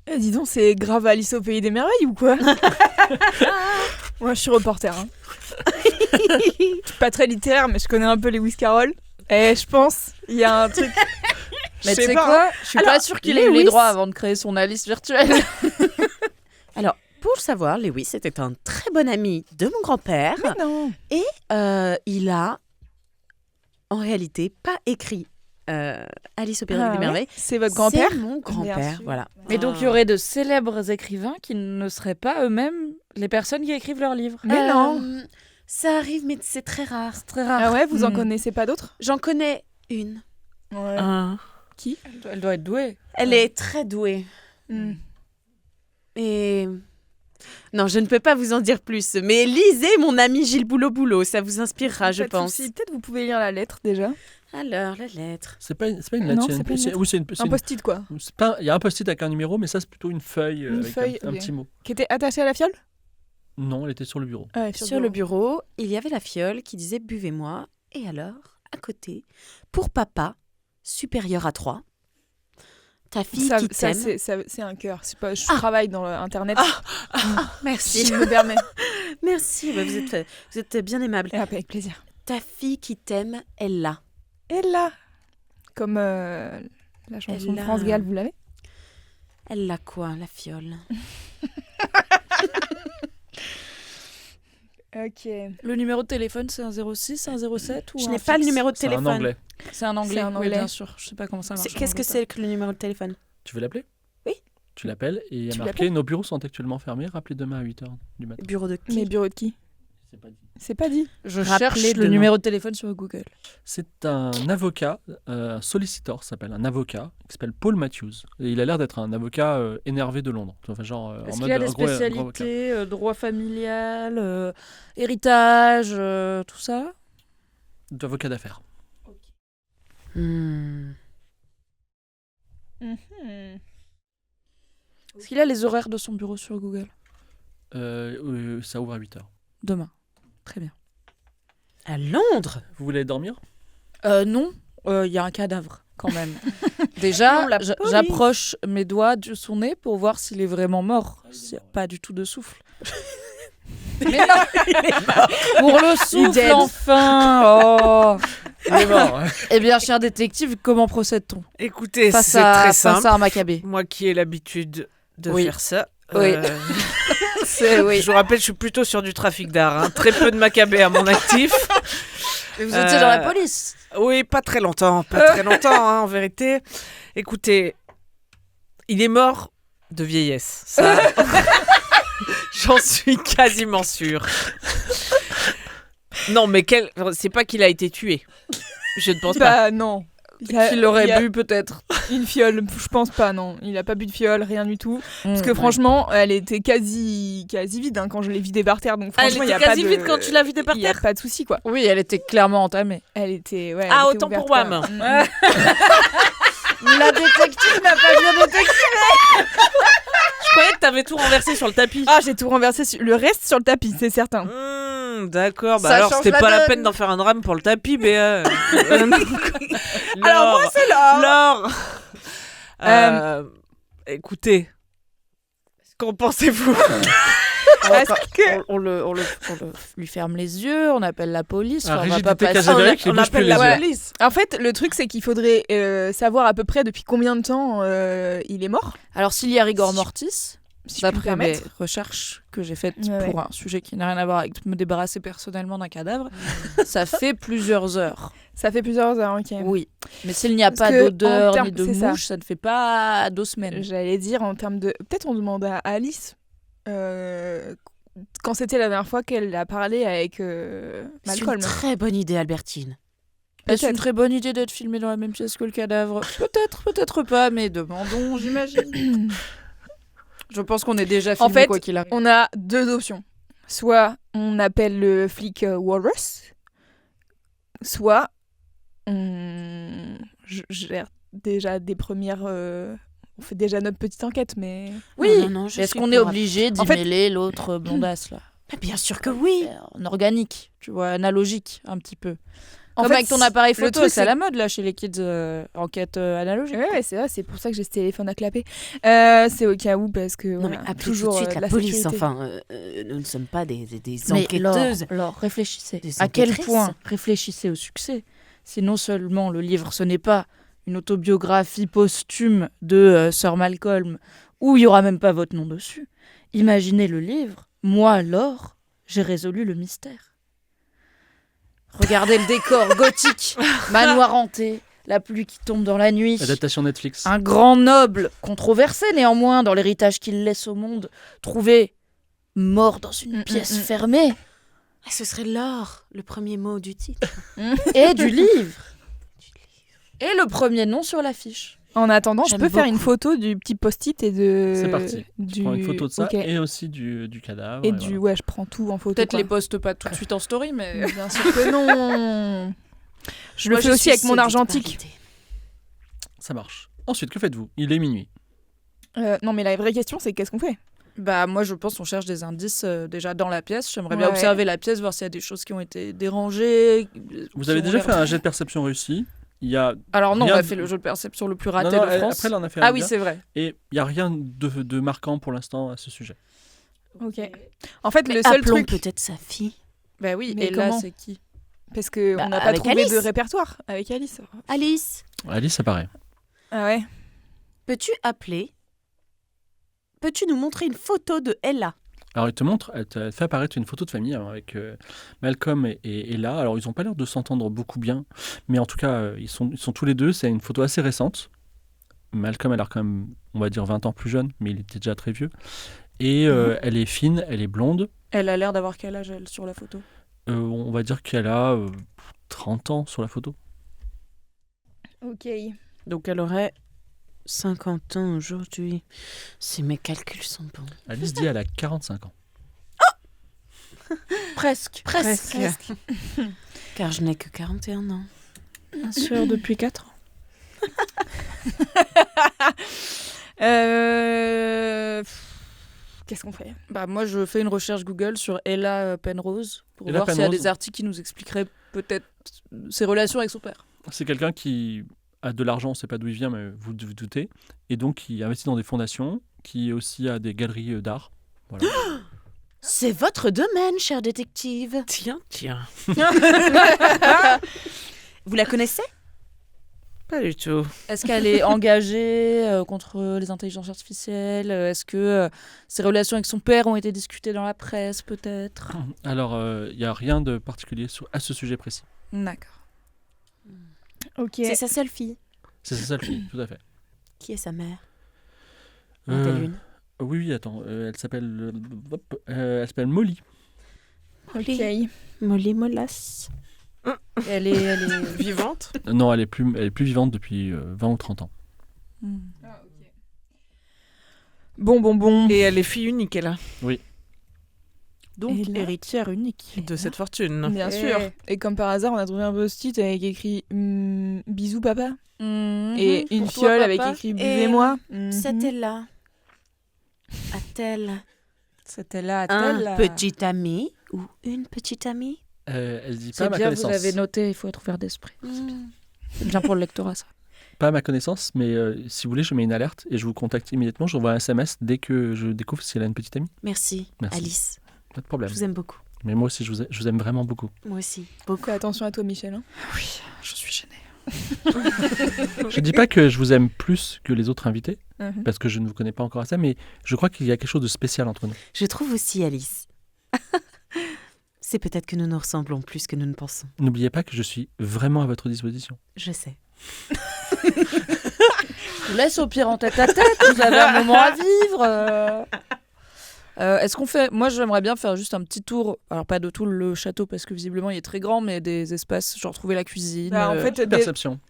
Eh, dis donc, c'est grave Alice au pays des merveilles ou quoi? Moi, je suis reporter. Hein. Je suis pas très littéraire, mais je connais un peu les Lewis Carroll. Et je pense, il y a un truc. Mais tu sais sais pas, quoi? Je suis pas sûre qu'il ait eu les Lewis- droits avant de créer son Alice virtuelle. Alors, pour le savoir, Lewis était un très bon ami de mon grand-père. Mais non. Il a, en réalité, pas écrit Alice au Pays des Merveilles. C'est votre grand-père? C'est mon Bien grand-père, sûr. voilà. Mais donc, il y aurait de célèbres écrivains qui ne seraient pas eux-mêmes les personnes qui écrivent leurs livres. Mais non. Ça arrive, mais c'est très rare. C'est très rare. Ah ouais, vous en connaissez pas d'autres? J'en connais une. Ouais. Qui? Elle doit être douée. Elle est très douée. Hmm. Et... Non, je ne peux pas vous en dire plus. Mais lisez mon ami Gilles Boulot-Boulot, ça vous inspirera, je Pas de pense. souci. Peut-être vous pouvez lire la lettre déjà. Alors, la lettre. C'est pas une lettre. Non, c'est c'est pas une lettre. oui, c'est une, Un post-it quoi. il y a un post-it avec un numéro, mais ça, c'est plutôt une feuille Une avec feuille, un ok. petit mot. Qui était attachée à la fiole? Non, elle était sur le bureau. Ouais, Sur le bureau, il y avait la fiole qui disait « Buvez-moi ». Et alors, à côté, pour papa, supérieur à 3, ta fille qui t'aime. C'est un cœur. C'est pas. Je travaille dans Internet. Merci. Si je me permets. Merci, bah, vous êtes bien aimable. Et avec plaisir. Ta fille qui t'aime, elle l'a. Et là, comme la chanson de Elle France a- Gall, vous l'avez? Elle l'a quoi, la fiole? Ok. Le numéro de téléphone, c'est un 06, un 07 ou Je un n'ai pas le fixe numéro de C'est téléphone. un anglais. C'est un anglais. C'est un Oui, anglais. bien sûr. Je sais pas comment ça marche. Qu'est-ce que c'est que le numéro de téléphone? Tu veux l'appeler? Oui. Tu l'appelles et il y a Tu marqué nos bureaux sont actuellement fermés. Rappelez demain à 8h du matin. Bureau de qui? Mais bureau de qui? C'est pas dit. C'est pas dit. Je Rappelez cherche le demain. numéro de téléphone sur Google. C'est un avocat, un sollicitor, s'appelle un avocat, qui s'appelle Paul Matthews. Et il a l'air d'être un avocat énervé de Londres. Enfin, genre, en Est-ce mode qu'il y a des un gros avocat. spécialités, droit familial, héritage, tout ça? D'avocat d'affaires. Hmm. Est-ce qu'il a les horaires de son bureau sur Google? Ça ouvre à 8h. Demain. Très bien. À Londres? Vous voulez dormir? Non, il y a un cadavre quand même. Déjà, Non, la police. j'approche mes doigts de son nez pour voir s'il est vraiment mort, s'il n'y a pas du tout de souffle. Mais non, pour le souffle dead. enfin. Oh. Il est mort. Eh bien, cher détective, comment procède-t-on Écoutez, face c'est très simple. face à un Maccabée? Moi qui ai l'habitude de Oui. faire ça. Oui. Je vous rappelle, je suis plutôt sur du trafic d'art. Hein. Très peu de Maccabée à mon actif. Mais vous étiez dans la police. Oui, pas très longtemps. Pas très longtemps, hein, en vérité. Écoutez, il est mort de vieillesse. Ça, j'en suis quasiment sûre. Non, mais c'est pas qu'il a été tué. Je ne pense pas. Bah non. Qu'il aurait bu peut-être. une fiole. Je pense pas, non. Il a pas bu de fiole, rien du tout. Parce que Ouais. franchement, elle était quasi vide hein, quand je l'ai vidée par terre. Donc Elle franchement, il y était a pas quasi de... vide quand tu l'as vidée par Il y a terre. pas de souci quoi. Oui, elle était clairement entamée. Elle était ouais. Ah, elle était autant pour ouverte, Wham. quoi. La détective n'a pas bien détecté. Je croyais que t'avais tout renversé sur le tapis. Ah, j'ai tout renversé le reste sur le tapis, c'est certain. D'accord, bah Ça alors change c'était la pas la donne. peine d'en faire un drame pour le tapis, mais. Alors moi c'est là. Laure, écoutez, qu'en pensez-vous? On lui ferme les yeux, on appelle la police. Ah, on va pas rigidité passer. casabérique, il on bouge appelle plus la les yeux. police. En fait, le truc c'est qu'il faudrait savoir à peu près depuis combien de temps il est mort. Alors s'il y a rigor mortis, Si je puis me d'après mes permettre. recherches que j'ai faites Ouais, pour un sujet qui n'a rien à voir avec me débarrasser personnellement d'un cadavre, ça fait plusieurs heures. Ça fait plusieurs heures, ok. Oui, mais s'il n'y a Parce pas que, d'odeur en termes- ni de c'est ça. mouche, ça ne fait pas 2 semaines. J'allais dire en termes de. Peut-être on demande à Alice quand c'était la dernière fois qu'elle a parlé avec C'est Malcolm. une très bonne idée, Albertine. Est-ce une peut-être. très bonne idée d'être filmé dans la même pièce que le cadavre? Peut-être, peut-être pas, mais demandons, j'imagine. Je pense qu'on est déjà filmé fait, quoi qu'il arrive. On a deux options. Soit on appelle le flic Walrus, soit on gère déjà des premières. On fait déjà notre petite enquête, mais. Oui, Non, je est-ce suis qu'on est pour- obligé d'y En fait- mêler l'autre blondasse là? Bien sûr que oui. En organique, tu vois, analogique un petit peu. En Comme fait, avec ton appareil le photo, truc, c'est à la mode là chez les kids, enquête analogique. Ouais, c'est vrai, c'est pour ça que j'ai ce téléphone à clapper. C'est au cas où, parce que. Non, mais voilà, appelez toujours tout de suite de la police. sécurité. Enfin, nous ne sommes pas des Mais enquêteuses. Laure, réfléchissez. Des À quel enquêtrices. point réfléchissez au succès? Si non seulement le livre, ce n'est pas une autobiographie posthume de Sir Malcolm, où il n'y aura même pas votre nom dessus. Imaginez le livre. Moi, Laure, j'ai résolu le mystère. Regardez le décor gothique, manoir hanté, La pluie qui tombe dans la nuit. Adaptation Netflix. Un grand noble, controversé néanmoins dans l'héritage qu'il laisse au monde, trouvé mort dans une pièce fermée. Ah, ce serait l'or, le premier mot du titre. Et du livre. Et le premier nom sur l'affiche. En attendant, je J'aime peux faire une beaucoup. photo du petit post-it et de. C'est parti. Je prends une photo de ça Ok. et aussi du cadavre. Et et du. voilà. Ouais, je prends tout en photo. Peut-être quoi. les poste pas tout de suite en story, mais... Bien sûr que non. Je le Moi, fais aussi suis avec mon solide argentique. parité. Ça marche. Ensuite, que faites-vous? Il est minuit. Non, mais la vraie question, c'est qu'est-ce qu'on fait? Bah moi je pense qu'on cherche des indices déjà dans la pièce. J'aimerais bien Ouais. observer la pièce, voir s'il y a des choses qui ont été dérangées. Vous avez déjà fait un jet de perception réussi. Il y a... Alors non, Rien on a de- fait le jeu de perception le plus Non, raté non, de France. Après, là, on a fait Ah un oui, bien. c'est vrai. Et il n'y a rien de marquant pour l'instant à ce sujet. Ok. En fait, Mais le seul appelons truc. peut-être sa fille. Bah oui, Mais et là comment c'est qui? Parce qu'on Bah, n'a pas avec trouvé Alice. de répertoire avec Alice. Alice, Alice, ça paraît. Ah ouais? peux-tu appeler? Peux-tu nous montrer une photo de Ella? Alors, il te montre, elle te fait apparaître une photo de famille avec Malcolm et Ella. Alors, ils n'ont pas l'air de s'entendre beaucoup bien, mais en tout cas, ils sont tous les deux. C'est une photo assez récente. Malcolm a l'air quand même, on va dire, 20 ans plus jeune, mais il était déjà très vieux. Et elle est fine, elle est blonde. Elle a l'air d'avoir quel âge elle sur la photo? On va dire qu'elle a 30 ans sur la photo. Ok. Donc elle aurait 50 ans aujourd'hui. Si mes calculs sont bons. Alice dit qu'elle a 45 ans. Presque. Presque. Car je n'ai que 41 ans. Bien sûr, depuis 4 ans. Qu'est-ce qu'on fait? Bah moi je fais une recherche Google sur Ella Penrose pour Ella voir s'il y a Penrose. des articles qui nous expliqueraient peut-être ses relations avec son père. C'est quelqu'un qui a de l'argent, on ne sait pas d'où il vient, mais vous vous doutez. Et donc, qui investit dans des fondations, qui aussi a des galeries d'art. Voilà. C'est votre domaine, cher détective. Tiens. Vous la connaissez? Pas du tout. Est-ce qu'elle est engagée contre les intelligences artificielles? Est-ce que ses relations avec son père ont été discutées dans la presse, peut-être? Alors, il n'y a rien de particulier à ce sujet précis. D'accord. Ok. C'est sa seule fille. C'est sa seule fille, tout à fait. Qui est sa mère? Euh, Une. oui, attends, elle s'appelle Molly. Ok. Molly Molas. Elle est... Vivante. Non, elle est plus vivante depuis 20 ou 30 ans. Hmm. Bon. Et elle est fille unique, elle a. Donc Et là- héritière unique. De cette fortune. Bien Eh. sûr. Et comme par hasard, on a trouvé un post-it avec écrit bisous papa. Et une Pour toi, fiole avec papa. écrit buvez-moi. C'était là. A-t-elle C'était là, un à petit ami ou une petite amie? Elle dit pas C'est à ma bien, vous connaissance. avez noté, il faut être ouvert d'esprit. C'est bien pour le lectorat, ça. Pas à ma connaissance, mais si vous voulez, je mets une alerte et je vous contacte immédiatement. Je envoie un SMS dès que je découvre si elle a une petite amie. Merci, Merci. Alice. Pas de problème. Je vous aime beaucoup. Mais moi aussi, je vous aime vraiment beaucoup. Moi aussi. Beaucoup. Fais attention à toi, Michel. Hein. Oui, je suis gênée. Je dis pas que je vous aime plus que les autres invités, Mhm. parce que je ne vous connais pas encore assez, mais je crois qu'il y a quelque chose de spécial entre nous. Je trouve aussi, Alice. C'est peut-être que nous nous ressemblons plus que nous ne pensons. N'oubliez pas que je suis vraiment à votre disposition. Je sais. Je vous laisse au pire en tête à tête, vous avez un moment à vivre. Est-ce qu'on fait... Moi, j'aimerais bien faire juste un petit tour. Alors, pas de tout le château, parce que visiblement, il est très grand, mais des espaces, genre trouver la cuisine. Bah, en fait, Perception.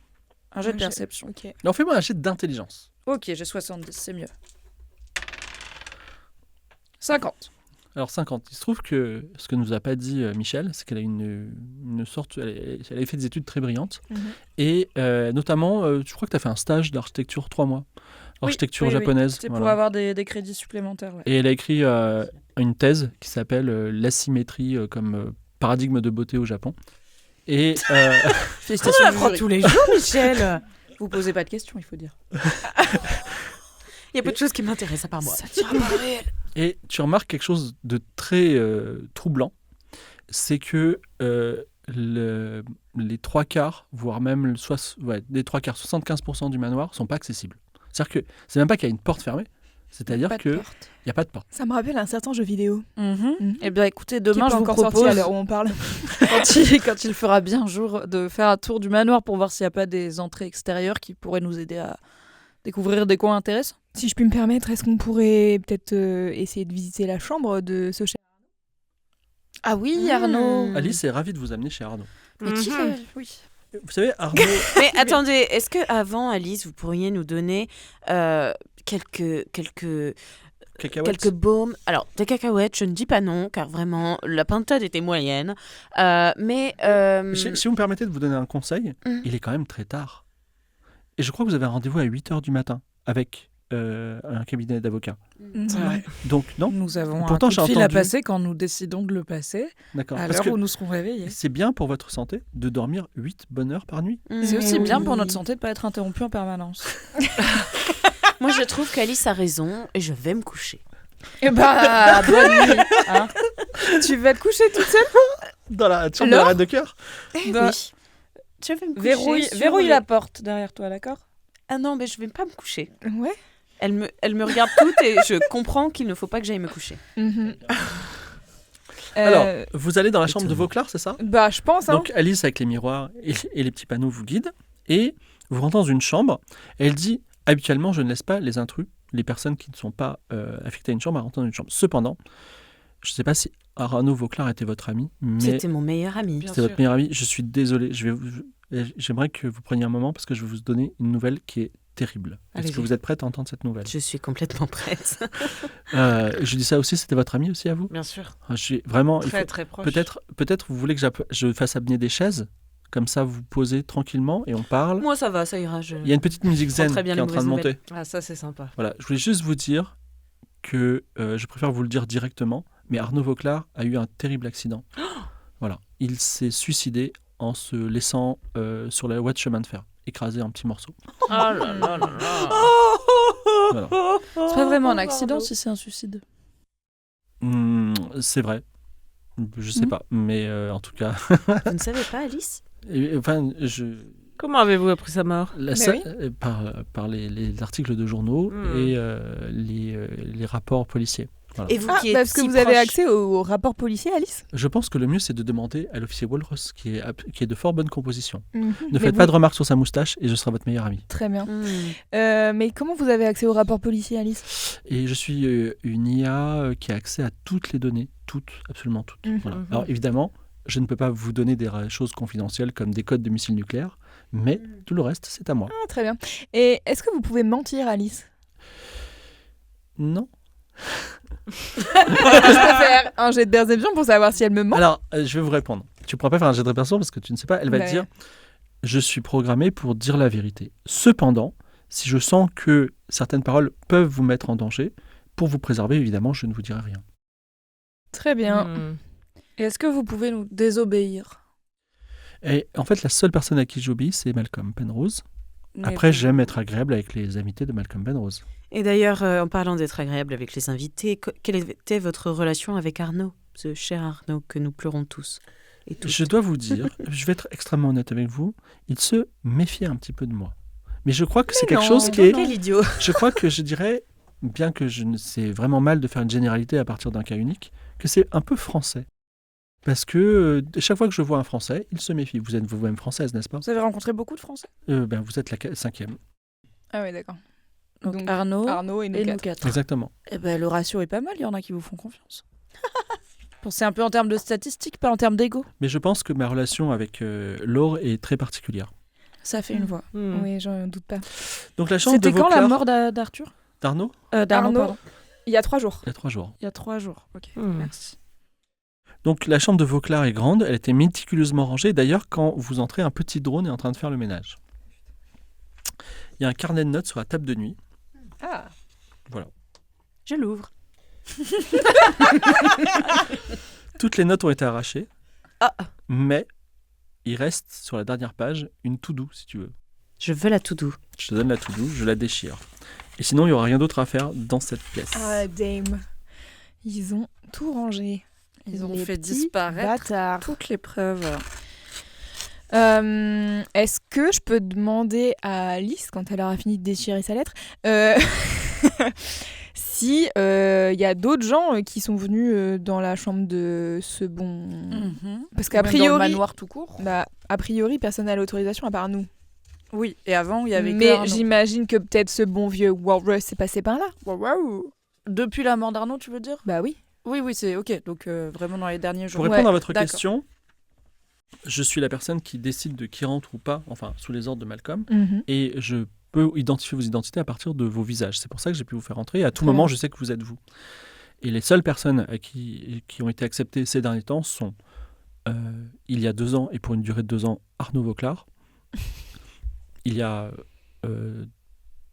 un jet de un jet. perception. Ok. Alors fais-moi un jet d'intelligence. Ok, j'ai 70, c'est mieux. 50. Alors 50. Il se trouve que ce que nous a pas dit Michel, c'est qu'elle a une sorte... Elle a fait des études très brillantes. Mhm. Et notamment, je crois que tu as fait un stage d'architecture 3 mois. Architecture Oui, oui, oui. japonaise. C'était voilà. pour avoir des crédits supplémentaires. Ouais. Et elle a écrit une thèse qui s'appelle L'asymétrie comme paradigme de beauté au Japon. Et Félicitations, On du apprend jury. tous les jours, Michel. Vous posez pas de questions, il faut dire. Il y a peu de choses qui m'intéressent à part moi. Ça tire pas réel. Et tu remarques quelque chose de très troublant, c'est que les trois quarts, voire même les trois quarts, 75% du manoir sont pas accessibles. C'est-à-dire que c'est même pas qu'il y a une porte fermée, C'est-à-dire Pas de qu'il porte. n'y a pas de porte. Ça me rappelle un certain jeu vidéo. Eh bien, écoutez, Qui est demain, pas je vous encore sorti à propose, l'heure où on parle. quand il fera bien jour, de faire un tour du manoir pour voir s'il n'y a pas des entrées extérieures qui pourraient nous aider à découvrir des coins intéressants. Si je puis me permettre, est-ce qu'on pourrait peut-être essayer de visiter la chambre de ce cher? Ah oui, Arnaud. Alice est ravie de vous amener chez Arnaud. Mais qui Mhm. Oui. Vous savez, Arnaud... Mais attendez, est-ce que avant Alice, vous pourriez nous donner quelques Cacahuètes. baumes? Alors, des cacahuètes, je ne dis pas non, car vraiment, la pintade était moyenne. Mais Si vous me permettez de vous donner un conseil, il est quand même très tard. Et je crois que vous avez un rendez-vous à 8h du matin avec un cabinet d'avocats. C'est vrai. Donc, non? Nous avons Pourtant, un coup de j'ai fil à entendu- passer quand nous décidons de le passer, D'accord. à Parce l'heure que où nous serons réveillés. c'est bien pour votre santé de dormir 8 bonnes heures par nuit. C'est aussi Oui. bien pour notre santé de ne pas être interrompu en permanence. Moi, je trouve qu'Alice a raison et je vais me coucher. Eh bah, bonne nuit. Hein. Tu vas te coucher toute seule? Dans la chambre de Laure la reine de cœur. Bah, Oui. Je vais me coucher. verrouille sur la le- porte derrière toi, d'accord? Ah non, mais je vais pas me coucher. Ouais. Elle me regarde toutes et je comprends qu'il ne faut pas que j'aille me coucher. Alors, Euh, vous allez dans la chambre de Vauclard, c'est ça? bah, je pense. Hein. Donc Alice avec les miroirs et les petits panneaux vous guide et vous rentrez dans une chambre. Elle dit habituellement je ne laisse pas les intrus, les personnes qui ne sont pas affectées à une chambre à rentrer dans une chambre. Cependant, je ne sais pas si Arnaud Vauclard était votre ami, mais C'était mon meilleur ami. Bien c'était votre sûr. meilleur ami. Je suis désolé. J'aimerais que vous preniez un moment parce que je vais vous donner une nouvelle qui est terrible. Est-ce Allez-y. que vous êtes prête à entendre cette nouvelle? Je suis complètement prête. Je dis ça aussi. C'était votre ami aussi à vous? Bien sûr. Je suis vraiment. il Très, faut- très proche. Peut-être vous voulez que je fasse amener des chaises, comme ça vous posez tranquillement et on parle. Moi, ça va, ça ira. Il y a une petite musique zen très bien qui est en les train de mauvaises monter. Ah, ça, c'est sympa. Voilà, je voulais juste vous dire que je préfère vous le dire directement, mais Arnaud Vauclard a eu un terrible accident. Voilà, il s'est suicidé en se laissant sur la voie de chemin de fer, écrasé en petits morceaux. Oh là là là là. Voilà. C'est pas vraiment un accident si c'est un suicide. C'est vrai. Je sais pas, mais en tout cas, Vous ne savez pas, Alice? enfin, Comment avez-vous appris sa mort? par les articles de journaux et les rapports policiers. Voilà. Et vous Ah, qui êtes parce que si vous avez proche- accès au rapport policier, Alice? Je pense que le mieux, c'est de demander à l'officier Walrus, qui est de fort bonne composition. Ne Mais faites vous- pas de remarques sur sa moustache et je serai votre meilleur ami. Très bien. Hmm. Mais comment vous avez accès au rapport policier, Alice? Et je suis une IA qui a accès à toutes les données, toutes, absolument toutes. Voilà. Alors évidemment, je ne peux pas vous donner des choses confidentielles comme des codes de missiles nucléaires, mais tout le reste, c'est à moi. Ah, très bien. Et est-ce que vous pouvez mentir, Alice? Non. Je peux faire un jet de perception pour savoir si elle me ment. Alors, je vais vous répondre. Tu ne pourras pas faire un jet de répertoire parce que tu ne sais pas. Elle va Ouais. te dire, je suis programmé pour dire la vérité. Cependant, si je sens que certaines paroles peuvent vous mettre en danger, pour vous préserver, évidemment, je ne vous dirai rien. Très bien. Hmm. Et est-ce que vous pouvez nous désobéir? Et en fait, la seule personne à qui j'obéis, c'est Malcolm Penrose. Mais Après, vous- j'aime être agréable avec les invités de Malcolm Penrose. Et d'ailleurs, en parlant d'être agréable avec les invités, quelle était votre relation avec Arnaud, ce cher Arnaud que nous pleurons tous et toutes? Je dois vous dire, je vais être extrêmement honnête avec vous, il se méfiait un petit peu de moi. Mais je crois que c'est quelque non, chose qui est... Quel idiot! Je crois que je dirais, bien que c'est vraiment mal de faire une généralité à partir d'un cas unique, que c'est un peu français. Parce que chaque fois que je vois un Français, il se méfie. Vous êtes vous-même française, n'est-ce pas? Vous avez rencontré beaucoup de Français? Vous êtes la 5e. Ah oui, d'accord. Donc, Arnaud Arnaud et nous et nous quatre. 4. Exactement. Eh ben, le ratio est pas mal, il y en a qui vous font confiance. Pensez un peu en termes de statistiques, pas en termes d'ego. Mais je pense que ma relation avec Laure est très particulière. Ça fait une voix. Hmm. Oui, j'en doute pas. Donc la chambre de C'était quand Vauclard la mort d'Arthur d'Arnaud, d'Arnaud, Arnaud. pardon. Il y a 3 jours. il y a 3 jours. Il y a 3 jours. Ok, Hmm. merci. Donc la chambre de Vauclard est grande, elle était méticuleusement rangée. D'ailleurs, quand vous entrez, un petit drone est en train de faire le ménage. Il y a un carnet de notes sur la table de nuit. Ah. Je l'ouvre. Toutes les notes ont été arrachées, Ah, mais il reste sur la dernière page une to-do, si tu veux. je veux la to-do. Je te donne la to-do, je la déchire. Et sinon, il n'y aura rien d'autre à faire dans cette pièce. Ah, dame. Ils ont tout rangé. Ils ont Les fait petits disparaître bâtards. toutes les preuves. Est-ce que je peux demander à Alice, quand elle aura fini de déchirer sa lettre, si y a d'autres gens qui sont venus dans la chambre de ce bon... Parce qu'a Même dans le priori, manoir tout court. a priori, personne n'a l'autorisation à part nous. Oui, et avant, il y avait que Mais Arnaud. j'imagine que peut-être ce bon vieux Walrus s'est passé par là. Waouh. Depuis la mort d'Arnaud, tu veux dire? Bah oui. Oui, c'est ok. Donc vraiment dans les derniers jours. Pour répondre à votre d'accord. question, je suis la personne qui décide de qui rentre ou pas, enfin sous les ordres de Malcolm, et je peux identifier vos identités à partir de vos visages. C'est pour ça que j'ai pu vous faire entrer. Et à tout Très moment, bien. je sais que vous êtes vous. Et les seules personnes qui ont été acceptées ces derniers temps sont, il y a 2 ans, et pour une durée de 2 ans, Arnaud Vauclard. Il y a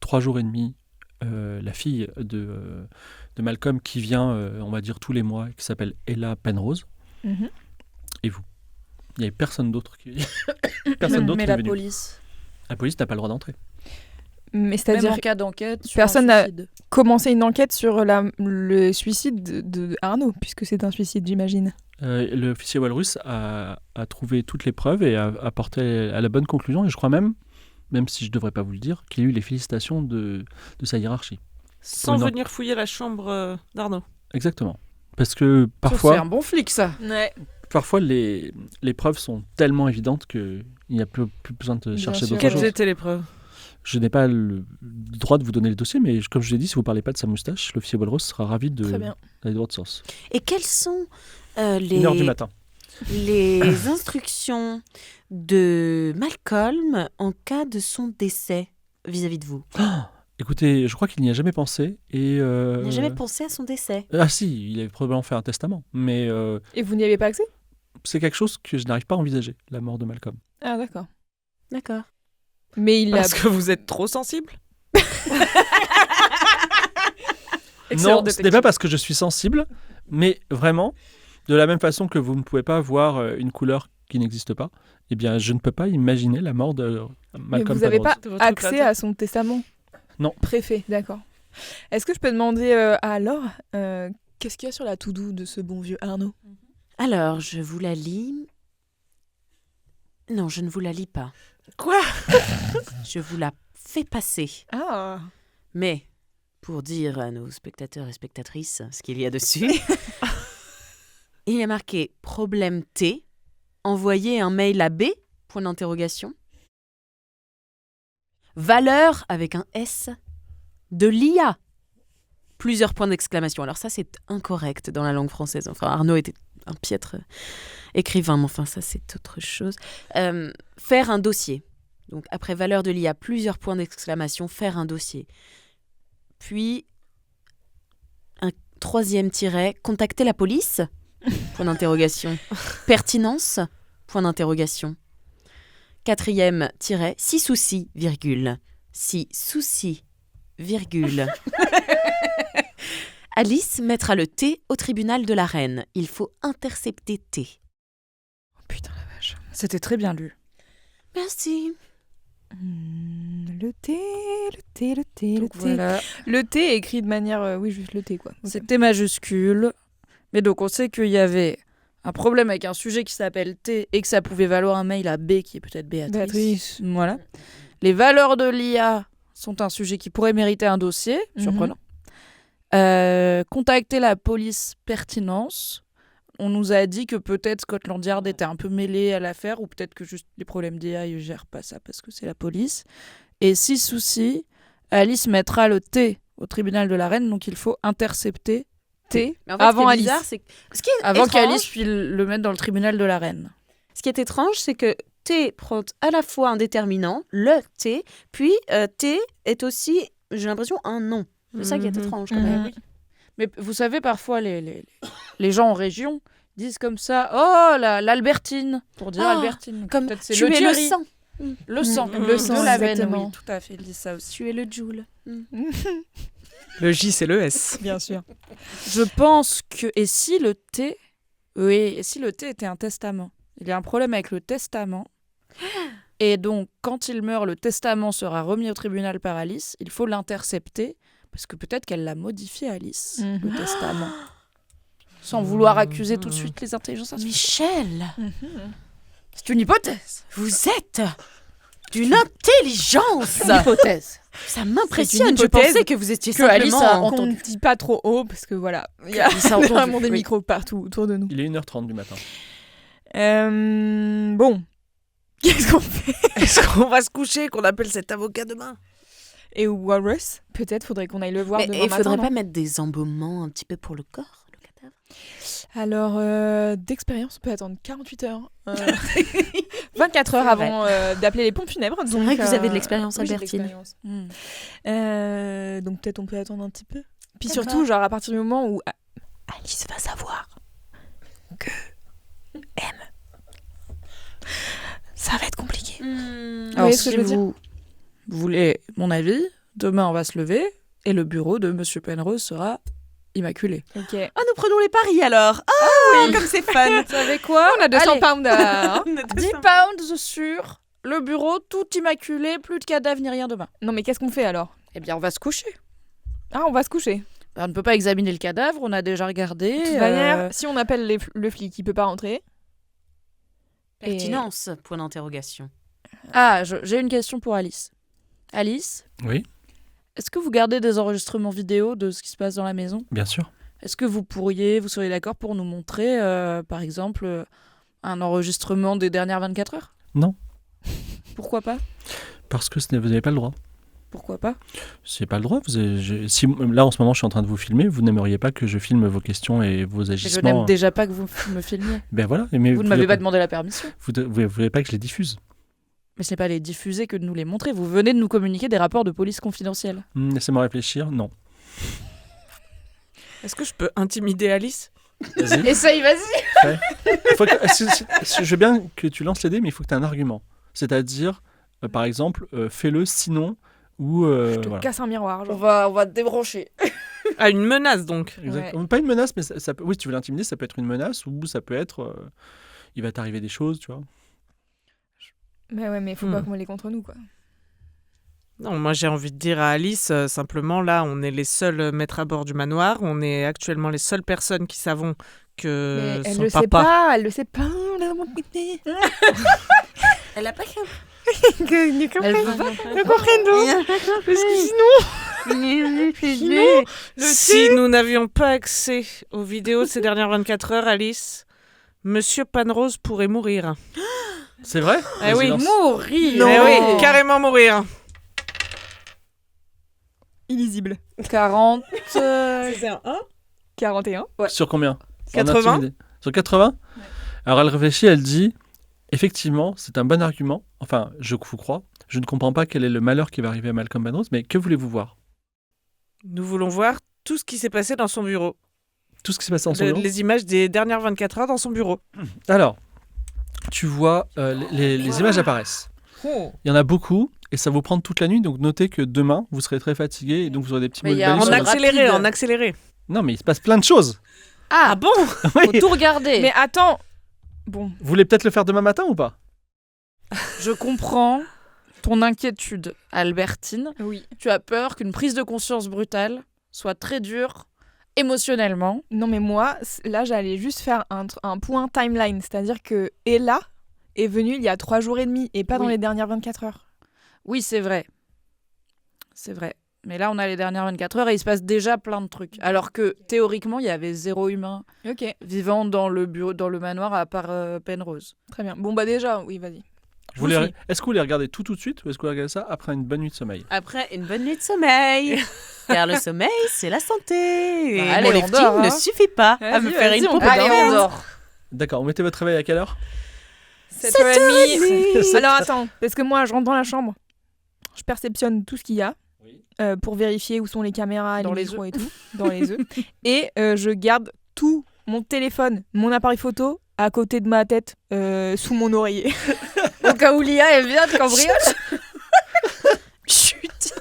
3 jours et demi, la fille de Malcolm qui vient, on va dire, tous les mois, qui s'appelle Ella Penrose. Mhm. Et vous. Il n'y avait personne d'autre qui, personne d'autre Mais qui est la venu. police. La police n'a pas le droit d'entrer. Mais Même c'est-à-dire en cas d'enquête. sur personne un n'a- suicide. commencer une enquête sur le suicide de Arnaud, puisque c'est un suicide, j'imagine. L'officier Walrus a trouvé toutes les preuves et a porté à la bonne conclusion. Et je crois même si je ne devrais pas vous le dire, qu'il a eu les félicitations de sa hiérarchie. Sans Non. venir fouiller la chambre d'Arnaud. Exactement. Parce que C'est parfois, un bon flic, ça. parfois les preuves sont tellement évidentes qu'il n'y a plus besoin de Bien chercher sûr. d'autres Quelles choses. étaient les preuves? Je n'ai pas le droit de vous donner le dossier, mais comme je l'ai dit, si vous ne parlez pas de sa moustache, l'officier Walrus sera ravi Très bien. d'aller droit de source. Et quelles sont 1h du matin. les instructions de Malcolm en cas de son décès vis-à-vis de vous? Écoutez, je crois qu'il n'y a jamais pensé. Et Il n'a jamais pensé à son décès. Ah si, il avait probablement fait un testament. Mais Et vous n'y avez pas accès? c'est quelque chose que je n'arrive pas à envisager, la mort de Malcolm. Ah, d'accord. D'accord. Mais il a... Parce que vous êtes trop sensible. Excellent Non, ce détective. n'est pas parce que je suis sensible, mais vraiment, de la même façon que vous ne pouvez pas voir une couleur qui n'existe pas, eh bien, je ne peux pas imaginer la mort de Mais Malcolm vous n'avez Penrose. pas De votre accès côté. à son testament? Non. Préfet, d'accord. Est-ce que je peux demander à Laure, qu'est-ce qu'il y a sur la to-do de ce bon vieux Arnaud? Alors, je vous la lis. Non, je ne vous la lis pas. Quoi? Je vous la fais passer. Ah. Mais, pour dire à nos spectateurs et spectatrices ce qu'il y a dessus, il y a marqué « Problème T, envoyer un mail à B, point d'interrogation. Valeur, avec un S, de l'IA. Plusieurs points d'exclamation. Alors ça, c'est incorrect dans la langue française. Enfin, Arnaud était un piètre écrivain, mais enfin, ça, c'est autre chose. Faire un dossier. Donc, après valeur de l'IA, plusieurs points d'exclamation, faire un dossier. Puis, un 3e tiret, contacter la police, point d'interrogation. Pertinence, point d'interrogation. 4e tiret, si souci, virgule. Si souci, virgule. Alice mettra le T au tribunal de la reine. Il faut intercepter T. Oh, putain la vache. C'était très bien lu. Merci. Le T, le T, le T, le Donc T. voilà. Le T est écrit de manière... oui, juste le T, quoi. Ok. C'était majuscule. Mais donc on sait qu'il y avait un problème avec un sujet qui s'appelle T et que ça pouvait valoir un mail à B qui est peut-être Béatrice. Béatrice. Voilà. Les valeurs de l'IA sont un sujet qui pourrait mériter un dossier, surprenant. Contacter la police, pertinence. On nous a dit que peut-être Scotland Yard était un peu mêlé à l'affaire ou peut-être que juste les problèmes d'IA ils gèrent pas ça parce que c'est la police. Et si souci, Alice mettra le T au tribunal de la reine, donc il faut intercepter T Mais en fait, avant ce qui est Alice. bizarre, c'est que- ce qui est Avant étrange, qu'Alice puisse le mettre dans le tribunal de la reine. Ce qui est étrange, c'est que T prend à la fois un déterminant, le T, puis T est aussi, j'ai l'impression, un nom. C'est ça qui est étrange. Quand même. Mais vous savez, parfois, les gens en région disent comme ça « Oh, l'Albertine !» pour dire Ah, Albertine. Comme Peut-être c'est tu es le Thierry. sang, Le sang. Le sang, de la veine, exactement. oui, tout à fait, ils disent ça aussi. tu es le Joule. Le J, c'est le S. Bien sûr. Je pense que... Et si le T... Oui, et si le T était un testament? Il y a un problème avec le testament. Et donc, quand il meurt, le testament sera remis au tribunal par Alice. Il faut l'intercepter, parce que peut-être qu'elle l'a modifié, Alice, le testament. Sans vouloir accuser tout de suite les intelligences artificielles. Michel, C'est une hypothèse. vous êtes d'une intelligence. Une hypothèse. Ça C'est m'impressionne. une Je hypothèse pensais que vous étiez que Alice simplement... a Qu'on ne dit pas trop haut parce que voilà, il y a Alice a entendu, vraiment des oui. micros partout autour de nous. Il est 1h30 du matin. Bon, qu'est-ce qu'on fait? Est-ce qu'on va se coucher, qu'on appelle cet avocat demain? Et Walrus, peut-être faudrait qu'on aille le voir Mais demain il faudrait matin, pas non? mettre des embaumements un petit peu pour le corps, le cadavre? Alors, d'expérience, on peut attendre 48 heures. 24 heures C'est vrai. avant d'appeler les pompes funèbres. C'est vrai que vous avez de l'expérience, oui, j'ai de Albertine. l'expérience. Hmm. Donc peut-être on peut attendre un petit peu. Puis D'accord. surtout, genre à partir du moment où Alice va savoir que M, ça va être compliqué. Alors, voyez ce que si je veux dire vous voulez mon avis, demain on va se lever et le bureau de Monsieur Penrose sera immaculé. Ok. Ah, nous prenons les paris alors. Ah, comme c'est fun. Vous savez quoi? On a 200 Allez. pounds à... 10 pounds sur le bureau, tout immaculé, plus de cadavres ni rien demain. Non mais qu'est-ce qu'on fait alors? Eh bien, on va se coucher. Ah, on va se coucher. On ne peut pas examiner le cadavre, on a déjà regardé. De toute manière, si on appelle le flic, il peut pas rentrer. Pertinence, point d'interrogation. Ah, j'ai une question pour Alice. Alice, Oui, est-ce que vous gardez des enregistrements vidéo de ce qui se passe dans la maison? bien sûr. Est-ce que vous seriez d'accord pour nous montrer, par exemple, un enregistrement des dernières 24 heures? Non. Pourquoi pas? Parce que vous n'avez pas le droit. Pourquoi pas? C'est pas le droit. Si là en ce moment je suis en train de vous filmer, vous n'aimeriez pas que je filme vos questions et vos Mais je agissements. n'aime déjà pas que vous me filmiez. Ben voilà. Mais Vous ne m'avez pas demandé la permission. Vous voulez pas que je les diffuse. Mais ce n'est pas les diffuser que de nous les montrer. Vous venez de nous communiquer des rapports de police confidentiels. Laissez-moi réfléchir. Non. Est-ce que je peux intimider Alice? Vas-y. Essaye, vas-y. Je veux bien que tu lances les dés, mais il faut que tu aies un argument. C'est-à-dire, par exemple, fais-le sinon ou Je te voilà. casse un miroir. On Genre. va te débrancher. Ah, une menace donc. Exactement. Pas une menace, mais ça peut, oui, si tu veux l'intimider, ça peut être une menace ou ça peut être il va t'arriver des choses, tu vois. Mais ouais, mais faut pas qu'on les contre nous, quoi. Non, moi j'ai envie de dire à Alice, simplement là, on est les seuls maîtres à bord du manoir, on est actuellement les seules personnes qui savons que Mais elle son le papa... sait pas, elle le sait pas. Elle a pas Elle veut pas. Si nous n'avions pas accès aux vidéos de ces dernières 24 heures, Alice, Monsieur Penrose pourrait mourir. C'est vrai? Eh Vas-y, oui, lance. Mourir. Eh oui, carrément mourir. Illisible. 40. C'est un 1 41. Sur combien? 80? En intimidé. Sur 80? Alors elle réfléchit, elle dit effectivement, c'est un bon argument. Enfin, je vous crois. Je ne comprends pas quel est le malheur qui va arriver à Malcolm Penrose, mais que voulez-vous voir? Nous voulons voir tout ce qui s'est passé dans son bureau. Tout ce qui s'est passé en son bureau? Les images des dernières 24 heures dans son bureau. Alors, tu vois, les images apparaissent. Il y en a beaucoup et ça vous prend toute la nuit. Donc notez que demain, vous serez très fatigué et donc vous aurez des petits Mais mots il de y a un balai En sur le- accéléré, rapide. en accéléré. Non, mais il se passe plein de choses. Ah, bon faut Oui. tout regarder. Mais attends. Bon. Vous voulez peut-être le faire demain matin ou pas? Je comprends ton inquiétude, Albertine. Oui. Tu as peur qu'une prise de conscience brutale soit très dure émotionnellement. Non, mais moi, là, j'allais juste faire un point timeline. C'est-à-dire que Ella est venue il y a 3 jours et demi et pas dans Oui. les dernières 24 heures. Oui, c'est vrai. C'est vrai. Mais là, on a les dernières 24 heures et il se passe déjà plein de trucs. Alors que théoriquement, il y avait 0 humain Ok, vivant dans le bureau, dans le manoir à part Penrose. très bien. Bon, bah déjà, oui, vas-y. Vous voulez- Est-ce que vous voulez regarder tout de suite ou est-ce que vous regardez ça après une bonne nuit de sommeil? Après une bonne nuit de sommeil. Car le sommeil, c'est la santé. Et Bah, allez, mon on lifting dort, hein. ne suffit pas à me Vas-y, faire vas-y, une on pompe peut Allez, dormir. on dort. D'accord, vous mettez votre réveil à quelle heure? 7h30. Alors attends, parce que moi, je rentre dans la chambre, je perceptionne tout ce qu'il y a pour vérifier où sont les caméras, Dans les les micros et tout, dans les œufs. Et je garde tout, mon téléphone, mon appareil photo, à côté de ma tête, sous mon oreiller. Au cas où l'IA, elle vient de cambriole. Chut.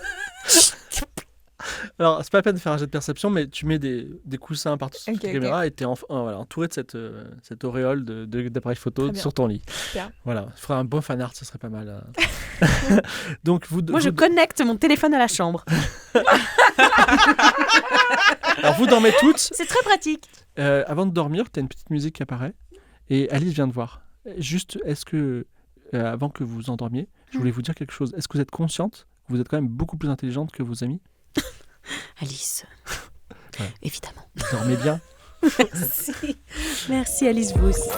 Alors, c'est pas la peine de faire un jet de perception, mais tu mets des coussins partout sur Ok, ta ok. caméra et t'es voilà, entouré de cette auréole d'appareil photo Très bien. sur ton lit. Super. Voilà, je ferai un beau fan art, ce serait pas mal. Donc, Moi, je connecte mon téléphone à la chambre. Alors, vous dormez toutes. C'est très pratique. Avant de dormir, tu as une petite musique qui apparaît et Alice vient de voir. Juste, est-ce que, avant que vous vous endormiez, je voulais vous dire quelque chose. Est-ce que vous êtes consciente vous êtes quand même beaucoup plus intelligente que vos amis. Alice, Ouais. évidemment. Vous dormez bien. Merci. Merci Alice, vous aussi.